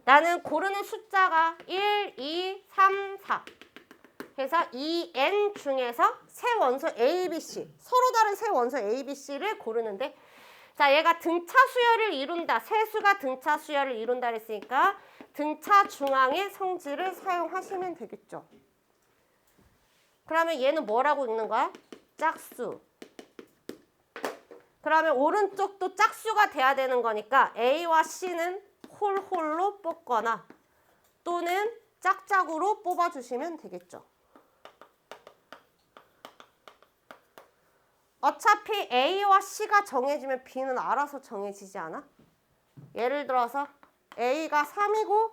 나는 고르는 숫자가 1, 2, 3, 4 해서 2n 중에서 세 원소 A, B, C 서로 다른 세 원소 A, B, C를 고르는데 자, 얘가 등차 수열을 이룬다. 세수가 등차 수열을 이룬다 그랬으니까 등차 중앙의 성질을 사용하시면 되겠죠. 그러면 얘는 뭐라고 읽는 거야? 짝수. 그러면 오른쪽도 짝수가 돼야 되는 거니까 A와 C는 홀홀로 뽑거나 또는 짝짝으로 뽑아주시면 되겠죠. 어차피 A와 C가 정해지면 B는 알아서 정해지지 않아? 예를 들어서 A가 3이고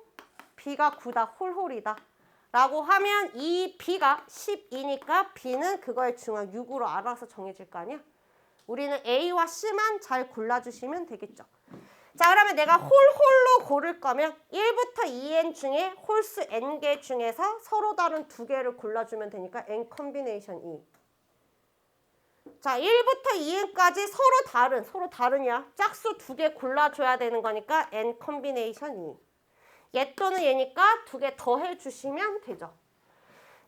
B가 9다, 홀홀이다 라고 하면 이 B가 12니까 B는 그거의 중앙 6으로 알아서 정해질 거 아니야? 우리는 A와 C만 잘 골라주시면 되겠죠. 자, 그러면 내가 홀홀로 고를 거면 1부터 2n 중에 홀수 n개 중에서 서로 다른 두 개를 골라주면 되니까 n 컨비네이션 2. 자, 1부터 2n까지 서로 다르냐? 짝수 두 개 골라줘야 되는 거니까 n 컨비네이션 2. 얘 또는 얘니까 두 개 더해 주시면 되죠.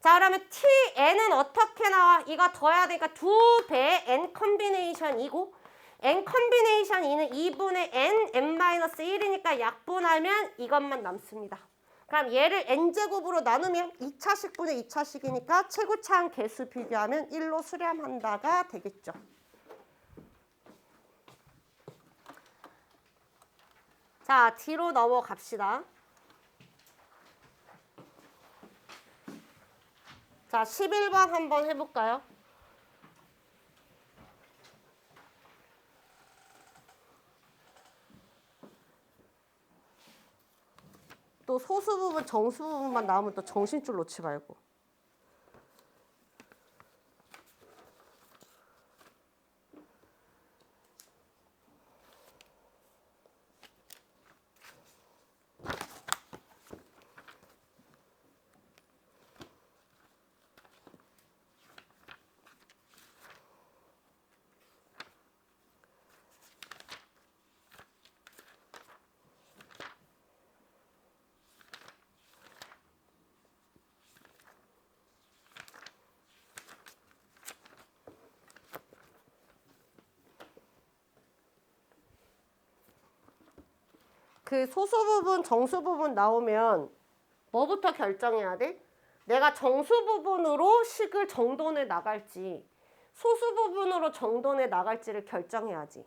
자, 그러면 tn은 어떻게 나와? 이거 더해야 되니까 두 배의 n 컨비네이션 2고 n 컨비네이션 2는 2분의 n-1이니까 약분하면 이것만 남습니다. 그럼 얘를 n제곱으로 나누면 2차식분의 2차식이니까 최고차항 개수 비교하면 1로 수렴한다가 되겠죠. 자, 뒤로 넘어갑시다. 자, 11번 한번 해볼까요? 또 소수 부분, 정수 부분만 나오면 또 정신줄 놓지 말고. 그 소수 부분, 정수 부분 나오면 뭐부터 결정해야 돼? 내가 정수 부분으로 식을 정돈해 나갈지 소수 부분으로 정돈해 나갈지를 결정해야지.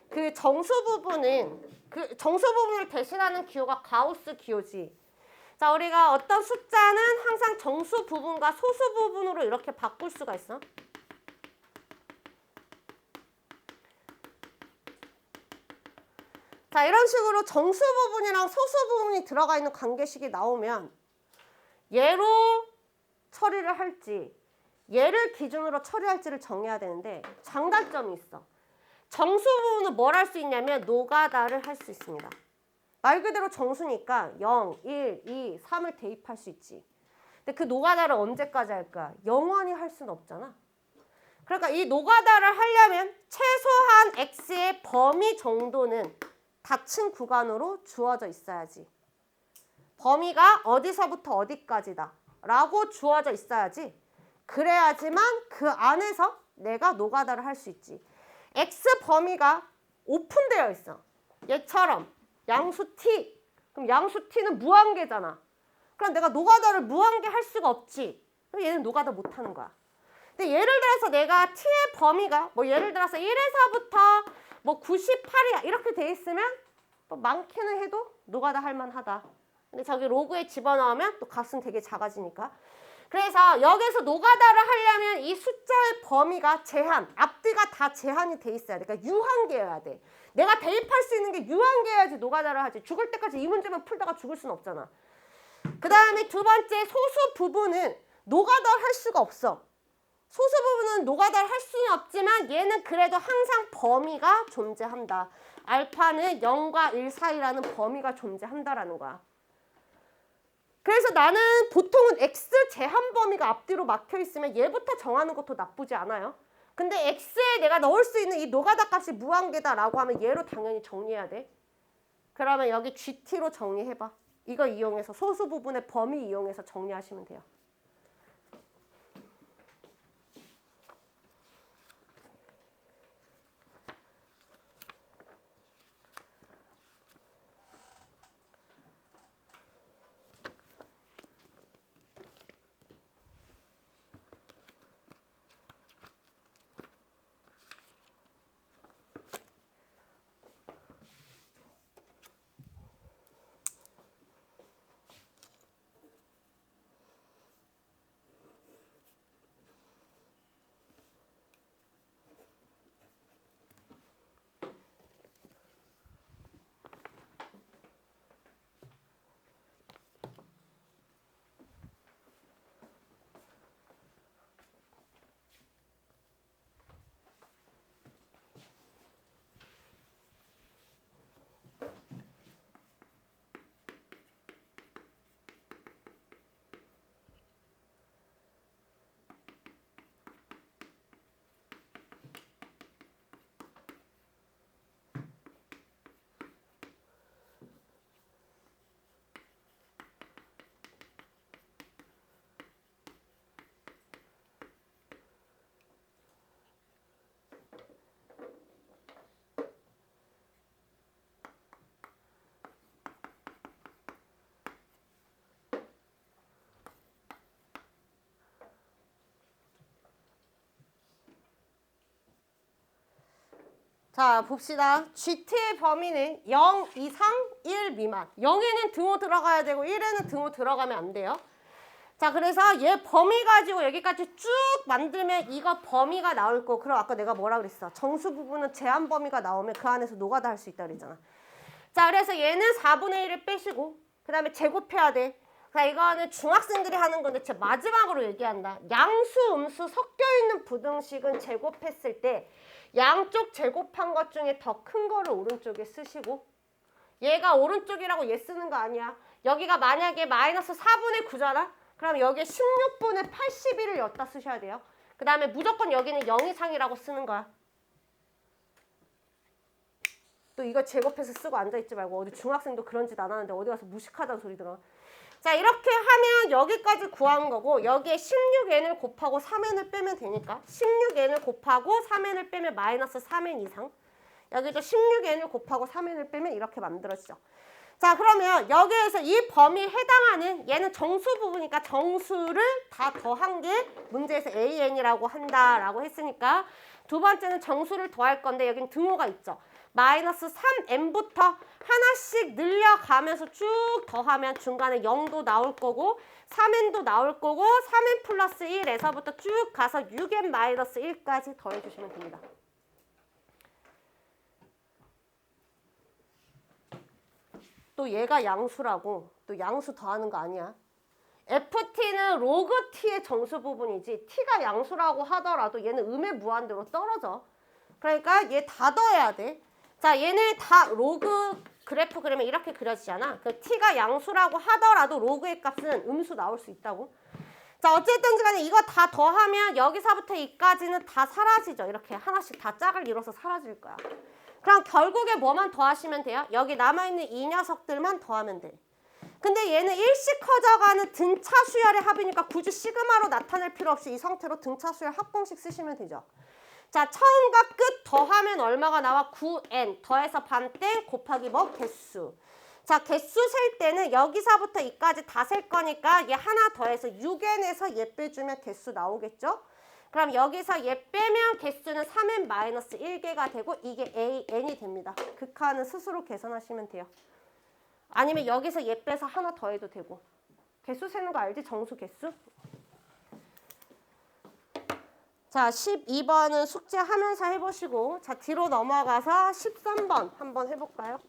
그 정수 부분을 대신하는 기호가 가우스 기호지. 자, 우리가 어떤 숫자는 항상 정수 부분과 소수 부분으로 이렇게 바꿀 수가 있어. 자, 이런 식으로 정수 부분이랑 소수 부분이 들어가 있는 관계식이 나오면 얘로 처리를 할지 얘를 기준으로 처리할지를 정해야 되는데 장단점이 있어. 정수 부분은 뭘 할 수 있냐면 노가다를 할 수 있습니다. 말 그대로 정수니까 0, 1, 2, 3을 대입할 수 있지. 근데 그 노가다를 언제까지 할까? 영원히 할 수는 없잖아. 그러니까 이 노가다를 하려면 최소한 x의 범위 정도는 닫힌 구간으로 주어져 있어야지. 범위가 어디서부터 어디까지다 라고 주어져 있어야지. 그래야지만 그 안에서 내가 노가다를 할 수 있지. x 범위가 오픈되어 있어. 얘처럼 양수 t. 그럼 양수 t는 무한계잖아. 그럼 내가 노가다를 무한계 할 수가 없지. 그럼 얘는 노가다 못하는 거야. 근데 예를 들어서 내가 t의 범위가 뭐 예를 들어서 1에서부터 뭐 98이야 이렇게 돼 있으면 뭐 많게는 해도 노가다 할 만하다. 근데 저기 로그에 집어넣으면 또 값은 되게 작아지니까. 그래서 여기서 노가다를 하려면 이 숫자의 범위가 제한, 앞뒤가 다 제한이 돼 있어야 돼. 그러니까 유한계여야 돼. 내가 대입할 수 있는 게 유한계여야지 노가다를 하지. 죽을 때까지 이 문제만 풀다가 죽을 수는 없잖아. 그 다음에 두 번째 소수 부분은 노가다를 할 수가 없어. 소수 부분은 노가다를 할 수는 없지만 얘는 그래도 항상 범위가 존재한다. 알파는 0과 1 사이라는 범위가 존재한다라는 거야. 그래서 나는 보통은 x 제한 범위가 앞뒤로 막혀 있으면 얘부터 정하는 것도 나쁘지 않아요. 근데 x에 내가 넣을 수 있는 이 노가다 값이 무한계다라고 하면 얘로 당연히 정리해야 돼. 그러면 여기 gt로 정리해봐. 이거 이용해서 소수 부분의 범위 이용해서 정리하시면 돼요. 자, 봅시다. GT의 범위는 0 이상 1 미만. 0에는 등호 들어가야 되고 1에는 등호 들어가면 안 돼요. 자, 그래서 얘 범위 가지고 여기까지 쭉 만들면 이거 범위가 나올 거고, 그럼 아까 내가 뭐라 그랬어? 정수 부분은 제한 범위가 나오면 그 안에서 노가다 할 수 있다 그랬잖아. 자, 그래서 얘는 4분의 1을 빼시고 그 다음에 제곱해야 돼. 자, 이거는 중학생들이 하는 건데 제가 마지막으로 얘기한다. 양수, 음수 섞여 있는 부등식은 제곱했을 때 양쪽 제곱한 것 중에 더 큰 거를 오른쪽에 쓰시고, 얘가 오른쪽이라고 얘 쓰는 거 아니야. 여기가 만약에 마이너스 4분의 9잖아. 그럼 여기에 16분의 81을 엿다 쓰셔야 돼요. 그 다음에 무조건 여기는 0 이상이라고 쓰는 거야. 또 이거 제곱해서 쓰고 앉아있지 말고, 어디 중학생도 그런 짓 안 하는데 어디 가서 무식하다는 소리 들어. 자, 이렇게 하면 여기까지 구한 거고, 여기에 16n을 곱하고 3n을 빼면 되니까 16n을 곱하고 3n을 빼면 마이너스 3n 이상. 여기도 16n을 곱하고 3n을 빼면 이렇게 만들어지죠. 자, 그러면 여기에서 이 범위에 해당하는 얘는 정수 부분이니까 정수를 다 더한 게 문제에서 an이라고 한다라고 했으니까 두 번째는 정수를 더할 건데 여기는 등호가 있죠. 마이너스 3n부터 하나씩 늘려가면서 쭉 더하면 중간에 0도 나올 거고 3n도 나올 거고 3n 플러스 1에서부터 쭉 가서 6n 마이너스 1까지 더해주시면 됩니다. 또 얘가 양수라고 또 양수 더하는 거 아니야. ft는 로그 t의 정수 부분이지 t가 양수라고 하더라도 얘는 음의 무한대로 떨어져. 그러니까 얘 다 더해야 돼. 자, 얘네 다 로그 그래프 그리면 이렇게 그려지잖아. 그 t가 양수라고 하더라도 로그의 값은 음수 나올 수 있다고. 자, 어쨌든 간에 이거 다 더하면 여기서부터 이까지는 다 사라지죠. 이렇게 하나씩 다 짝을 이뤄서 사라질 거야. 그럼 결국에 뭐만 더하시면 돼요? 여기 남아있는 이 녀석들만 더하면 돼. 근데 얘는 일씩 커져가는 등차 수열의 합이니까 굳이 시그마로 나타낼 필요 없이 이 상태로 등차 수열 합공식 쓰시면 되죠. 자, 처음과 끝 더하면 얼마가 나와? 9n 더해서 반땡 곱하기 뭐? 개수. 자, 개수 셀 때는 여기서부터 이까지 다 셀 거니까 얘 하나 더해서 6n에서 얘 빼주면 개수 나오겠죠? 그럼 여기서 얘 빼면 개수는 3n-1개가 되고 이게 n이 됩니다. 극한은 스스로 계산하시면 돼요. 아니면 여기서 얘 빼서 하나 더해도 되고. 개수 세는 거 알지? 정수 개수? 자, 12번은 숙제하면서 해보시고, 자, 뒤로 넘어가서 13번 한번 해볼까요?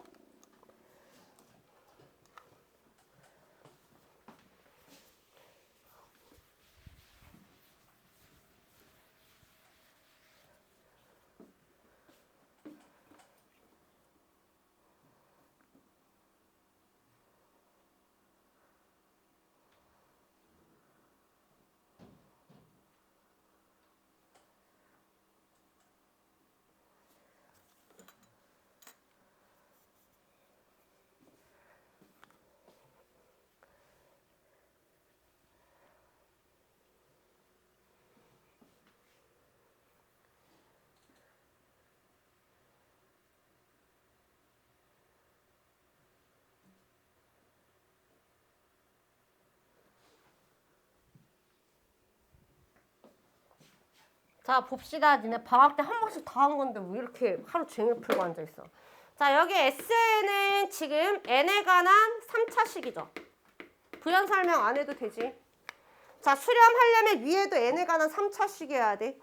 자, 봅시다. 니네 방학 때 한 번씩 다 한 건데 왜 이렇게 하루 종일 풀고 앉아있어. 자, 여기 SN은 지금 N에 관한 3차식이죠. 부연 설명 안 해도 되지. 자, 수렴하려면 위에도 N에 관한 3차식이어야 돼.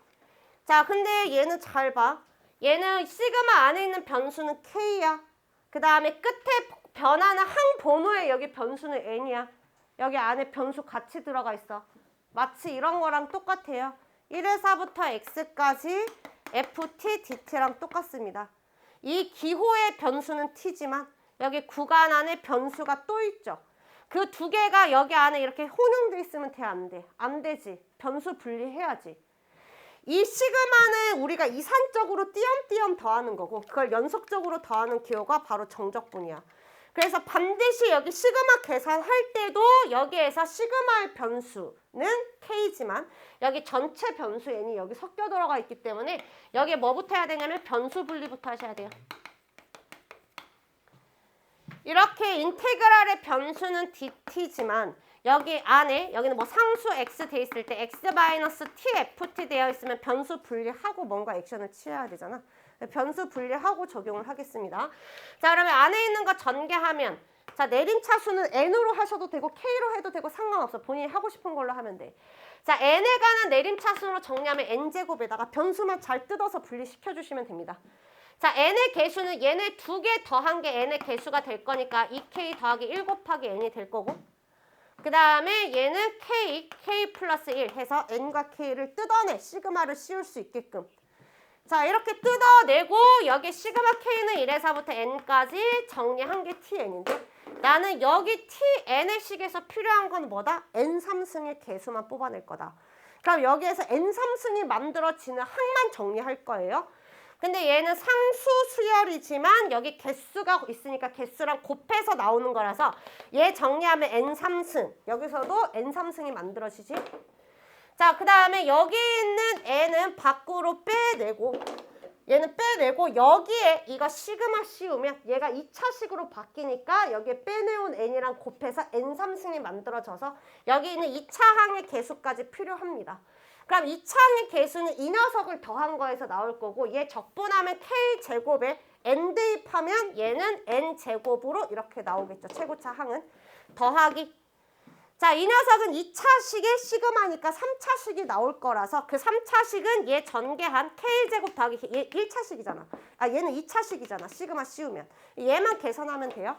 자, 근데 얘는 잘 봐. 얘는 시그마 안에 있는 변수는 K야. 그 다음에 끝에 변하는 항번호에 여기 변수는 N이야. 여기 안에 변수 같이 들어가 있어. 마치 이런 거랑 똑같아요. 1에서부터 x까지 ft, dt랑 똑같습니다. 이 기호의 변수는 t지만 여기 구간 안에 변수가 또 있죠. 그 두 개가 여기 안에 이렇게 혼용돼 있으면 돼, 안 돼? 안 되지. 변수 분리해야지. 이 시그마는 우리가 이산적으로 띄엄띄엄 더하는 거고 그걸 연속적으로 더하는 기호가 바로 정적분이야. 그래서 반드시 여기 시그마 계산할 때도 여기에서 시그마의 변수는 K지만 여기 전체 변수 N이 여기 섞여 들어가 있기 때문에 여기에 뭐부터 해야 되냐면 변수 분리부터 하셔야 돼요. 이렇게 인테그랄의 변수는 dt지만 여기 안에 여기는 뭐 상수 x 돼 있을 때 x-tft 되어 있으면 변수 분리하고 뭔가 액션을 취해야 되잖아. 변수 분리하고 적용을 하겠습니다. 자, 그러면 안에 있는 거 전개하면 자, 내림차수는 n으로 하셔도 되고 k로 해도 되고 상관없어. 본인이 하고 싶은 걸로 하면 돼. 자, n에 관한 내림차수로 정리하면 n제곱에다가 변수만 잘 뜯어서 분리시켜 주시면 됩니다. 자, n의 개수는 얘네 두 개 더한 게 n의 개수가 될 거니까 2k 더하기 1 곱하기 n이 될 거고 그 다음에 얘는 k 플러스 1 해서 n과 k를 뜯어내 시그마를 씌울 수 있게끔 자, 이렇게 뜯어내고 여기 시그마 k는 1에서부터 n까지 정리한 게 tn인데 나는 여기 tn의 식에서 필요한 건 뭐다? n3승의 개수만 뽑아낼 거다. 그럼 여기에서 n3승이 만들어지는 항만 정리할 거예요. 근데 얘는 상수 수열이지만 여기 개수가 있으니까 개수랑 곱해서 나오는 거라서 얘 정리하면 n3승. 여기서도 n3승이 만들어지지. 자, 그 다음에 여기 있는 n은 밖으로 빼내고 얘는 빼내고 여기에 이거 시그마 씌우면 얘가 2차식으로 바뀌니까 여기에 빼내온 n이랑 곱해서 n3승이 만들어져서 여기 있는 2차 항의 개수까지 필요합니다. 그럼 2차 항의 개수는 이 녀석을 더한 거에서 나올 거고 얘 적분하면 k제곱에 n 대입하면 얘는 n제곱으로 이렇게 나오겠죠. 최고차 항은 더하기 자, 이 녀석은 2차식의 시그마니까 3차식이 나올 거라서 그 3차식은 얘 전개한 k제곱 더하기 얘 1차식이잖아. 아, 얘는 2차식이잖아. 시그마 씌우면. 얘만 계산하면 돼요.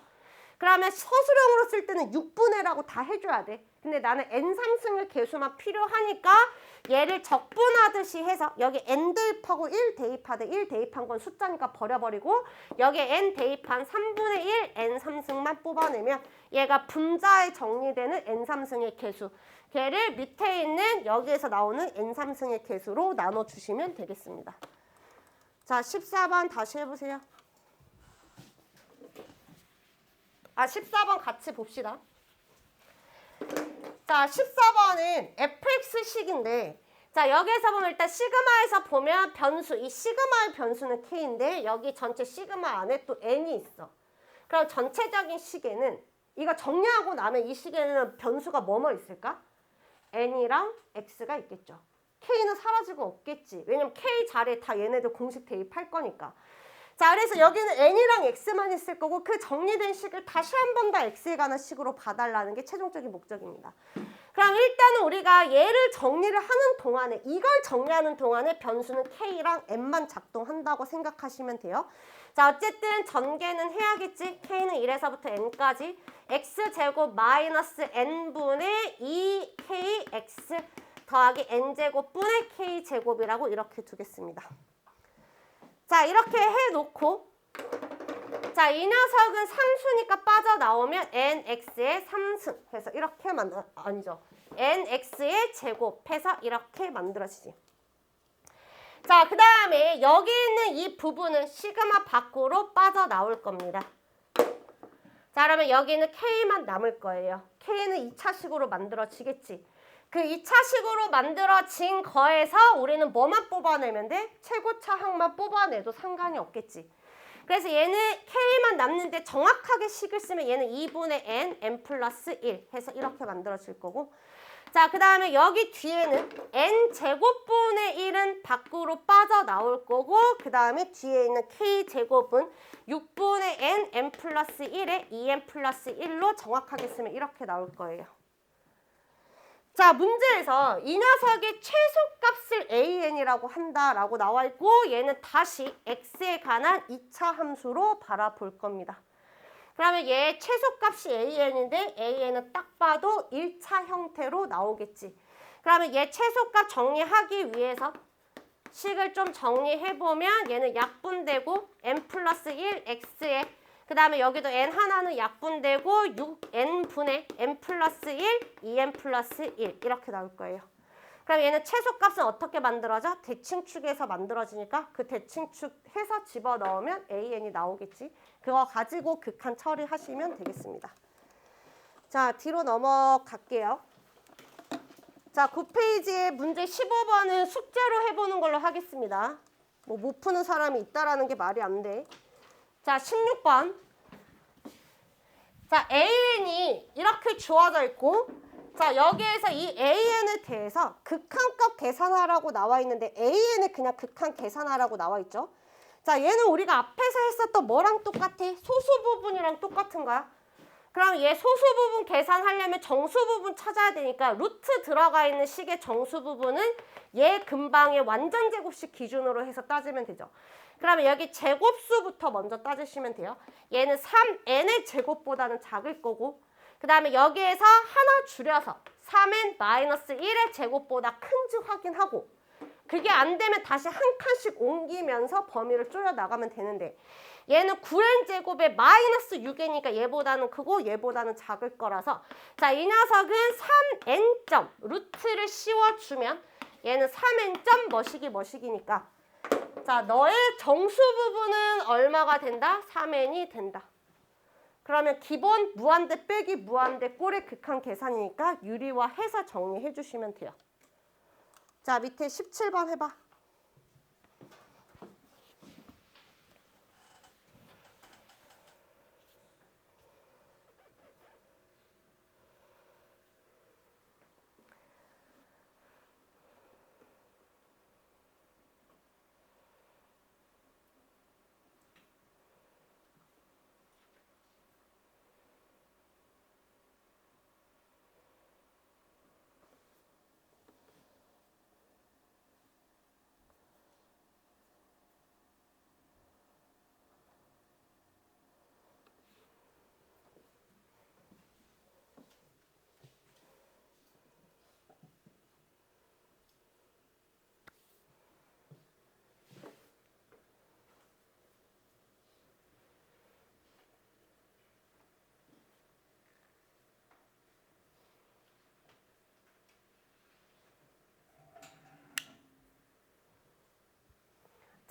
그러면 서술형으로 쓸 때는 6분의라고 다 해줘야 돼. 근데 나는 n3승의 개수만 필요하니까 얘를 적분하듯이 해서 여기 n 대입하고 1 대입하되 1 대입한 건 숫자니까 버려버리고 여기에 n 대입한 3분의 1 n3승만 뽑아내면 얘가 분자에 정리되는 n3승의 개수. 걔를 밑에 있는 여기에서 나오는 n3승의 개수로 나눠주시면 되겠습니다. 자, 14번 다시 해보세요. 14번 같이 봅시다. 자, 14번은 fx식인데 자, 여기에서 보면 일단 시그마에서 보면 변수, 이 시그마의 변수는 k인데 여기 전체 시그마 안에 또 n이 있어. 그럼 전체적인 식에는 이거 정리하고 나면 이 식에는 변수가 뭐뭐 있을까? n이랑 x가 있겠죠. k는 사라지고 없겠지. 왜냐면 k 자리에 다 얘네들 공식 대입할 거니까. 자, 그래서 여기는 n이랑 x만 있을 거고 그 정리된 식을 다시 한 번 더 x에 관한 식으로 봐달라는 게 최종적인 목적입니다. 그럼 일단은 우리가 얘를 정리를 하는 동안에 이걸 정리하는 동안에 변수는 k랑 n만 작동한다고 생각하시면 돼요. 자, 어쨌든 전개는 해야겠지. k는 1에서부터 n까지 x제곱 마이너스 n분의 2kx 더하기 n제곱분의 k제곱이라고 이렇게 두겠습니다. 자, 이렇게 해놓고 자, 이 녀석은 상수니까 빠져나오면 nx의 3승 해서 이렇게 아니죠. nx의 제곱해서 이렇게 만들어지지. 자, 그 다음에 여기 있는 이 부분은 시그마 밖으로 빠져나올 겁니다. 자, 그러면 여기는 k만 남을 거예요. k는 2차식으로 만들어지겠지. 그 2차식으로 만들어진 거에서 우리는 뭐만 뽑아내면 돼? 최고차 항만 뽑아내도 상관이 없겠지. 그래서 얘는 k만 남는데 정확하게 식을 쓰면 얘는 2분의 n 플러스 1 해서 이렇게 만들어질 거고 자, 그 다음에 여기 뒤에는 n제곱분의 1은 밖으로 빠져나올 거고 그 다음에 뒤에 있는 k제곱은 6분의 n 플러스 1에 2n 플러스 1로 정확하게 쓰면 이렇게 나올 거예요. 자, 문제에서 이 녀석의 최소값을 an이라고 한다라고 나와 있고 얘는 다시 x에 관한 2차 함수로 바라볼 겁니다. 그러면 얘 최소값이 an인데 an은 딱 봐도 1차 형태로 나오겠지. 그러면 얘 최소값 정리하기 위해서 식을 좀 정리해보면 얘는 약분되고 n 플러스 1 x에 그 다음에 여기도 n 하나는 약분되고 6n분의 n 플러스 1, 2n 플러스 1 이렇게 나올 거예요. 그럼 얘는 최소값은 어떻게 만들어져? 대칭축에서 만들어지니까 그 대칭축 해서 집어넣으면 an이 나오겠지. 그거 가지고 극한 처리하시면 되겠습니다. 자, 뒤로 넘어갈게요. 자, 9페이지에 문제 15번은 숙제로 해보는 걸로 하겠습니다. 뭐 못 푸는 사람이 있다라는 게 말이 안 돼. 자, 16번. 자, an이 이렇게 주어져 있고 자, 여기에서 이 an에 대해서 극한값 계산하라고 나와 있는데 an에 그냥 극한 계산하라고 나와 있죠. 자, 얘는 우리가 앞에서 했었던 뭐랑 똑같아? 소수 부분이랑 똑같은 거야. 그럼 얘 소수 부분 계산하려면 정수 부분 찾아야 되니까 루트 들어가 있는 식의 정수 부분은 얘 근방의 완전 제곱식 기준으로 해서 따지면 되죠. 그러면 여기 제곱수부터 먼저 따지시면 돼요. 얘는 3n의 제곱보다는 작을 거고 그 다음에 여기에서 하나 줄여서 3n-1의 제곱보다 큰지 확인하고 그게 안 되면 다시 한 칸씩 옮기면서 범위를 줄여 나가면 되는데 얘는 9n 제곱에 마이너스 6n이니까 얘보다는 크고 얘보다는 작을 거라서 자, 이 녀석은 3n 점 루트를 씌워주면 얘는 3n 점 뭐시기니까 자, 너의 정수 부분은 얼마가 된다? 3n이 된다. 그러면 기본 무한대 빼기 무한대 꼴의 극한 계산이니까 유리화해서 정리해 주시면 돼요. 자, 밑에 17번 해봐.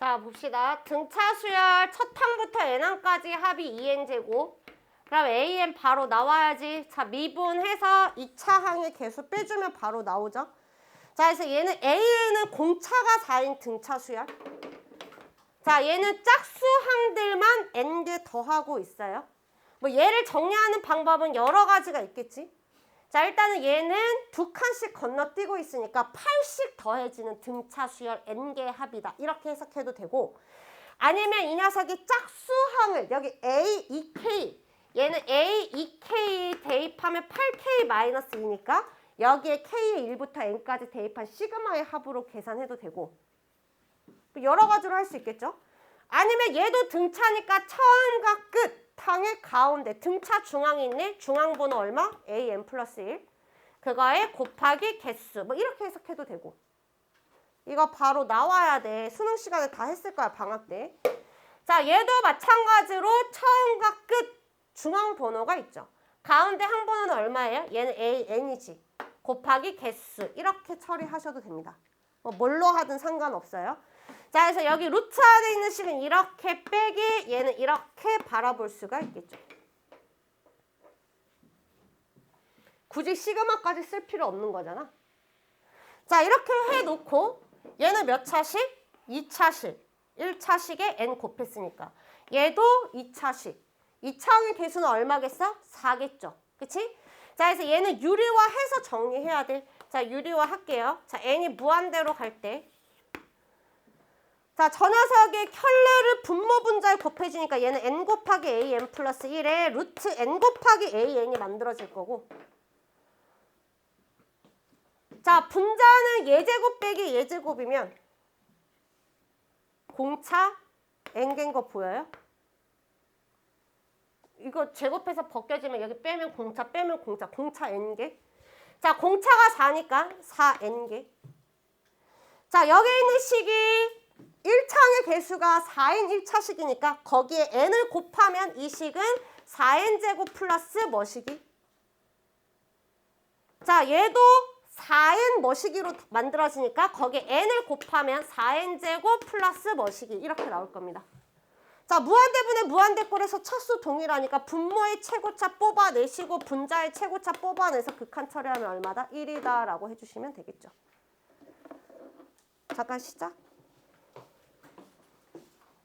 자, 봅시다. 등차 수열 첫 항부터 n항까지 합이 2n제곱. 그럼 an 바로 나와야지. 자, 미분해서 2차 항의 개수 빼주면 바로 나오죠. 자, 그래서 얘는 an은 공차가 4인 등차 수열. 자, 얘는 짝수 항들만 n개 더하고 있어요. 뭐 얘를 정리하는 방법은 여러 가지가 있겠지. 자, 일단은 얘는 두 칸씩 건너뛰고 있으니까 8씩 더해지는 등차 수열 n개의 합이다. 이렇게 해석해도 되고, 아니면 이 녀석이 짝수항을 여기 a, 2k, 얘는 a, 2k 대입하면 8k 마이너스 2니까 여기에 k의 1부터 n까지 대입한 시그마의 합으로 계산해도 되고, 여러 가지로 할 수 있겠죠. 아니면 얘도 등차니까 처음과 끝 항의 가운데 등차 중앙이 있네. 중앙 번호 얼마? an 플러스 1. 그거에 곱하기 개수. 뭐 이렇게 해석해도 되고. 이거 바로 나와야 돼. 수능 시간에 다 했을 거야, 방학 때. 자, 얘도 마찬가지로 처음과 끝 중앙 번호가 있죠. 가운데 항 번호는 얼마예요? 얘는 an이지. 곱하기 개수. 이렇게 처리하셔도 됩니다. 뭐 뭘로 하든 상관없어요. 자, 그래서 여기 루트 안에 있는 식은 이렇게 빼기, 얘는 이렇게 바라볼 수가 있겠죠. 굳이 시그마까지 쓸 필요 없는 거잖아. 자, 이렇게 해놓고 얘는 몇 차식? 2차식. 1차식에 n 곱했으니까. 얘도 2차식. 2차항의 개수는 얼마겠어? 4겠죠. 그치? 자, 그래서 얘는 유리화해서 정리해야 돼. 자, 유리화 할게요. 자, n이 무한대로 갈 때. 자, 저 녀석의 켤레를 분모 분자에 곱해지니까 얘는 n 곱하기 an 플러스 1에 루트 n 곱하기 an이 만들어질 거고. 자, 분자는 예제곱 빼기 예제곱이면 공차 n개인 거 보여요? 이거 제곱해서 벗겨지면 여기 빼면 공차, 빼면 공차, 공차 n개. 자, 공차가 4니까 4n개. 자, 여기 있는 식이 1차항의 개수가 4인 1차식이니까 거기에 n을 곱하면 이 식은 4n제곱 플러스 뭐시기? 자, 얘도 4n 뭐시기로 만들어지니까 거기에 n을 곱하면 4n제곱 플러스 뭐시기 이렇게 나올 겁니다. 자, 무한대분의 무한대꼴에서 차수 동일하니까 분모의 최고차 뽑아내시고 분자의 최고차 뽑아내서 극한 처리하면 얼마다? 1이다 라고 해주시면 되겠죠. 잠깐 시작.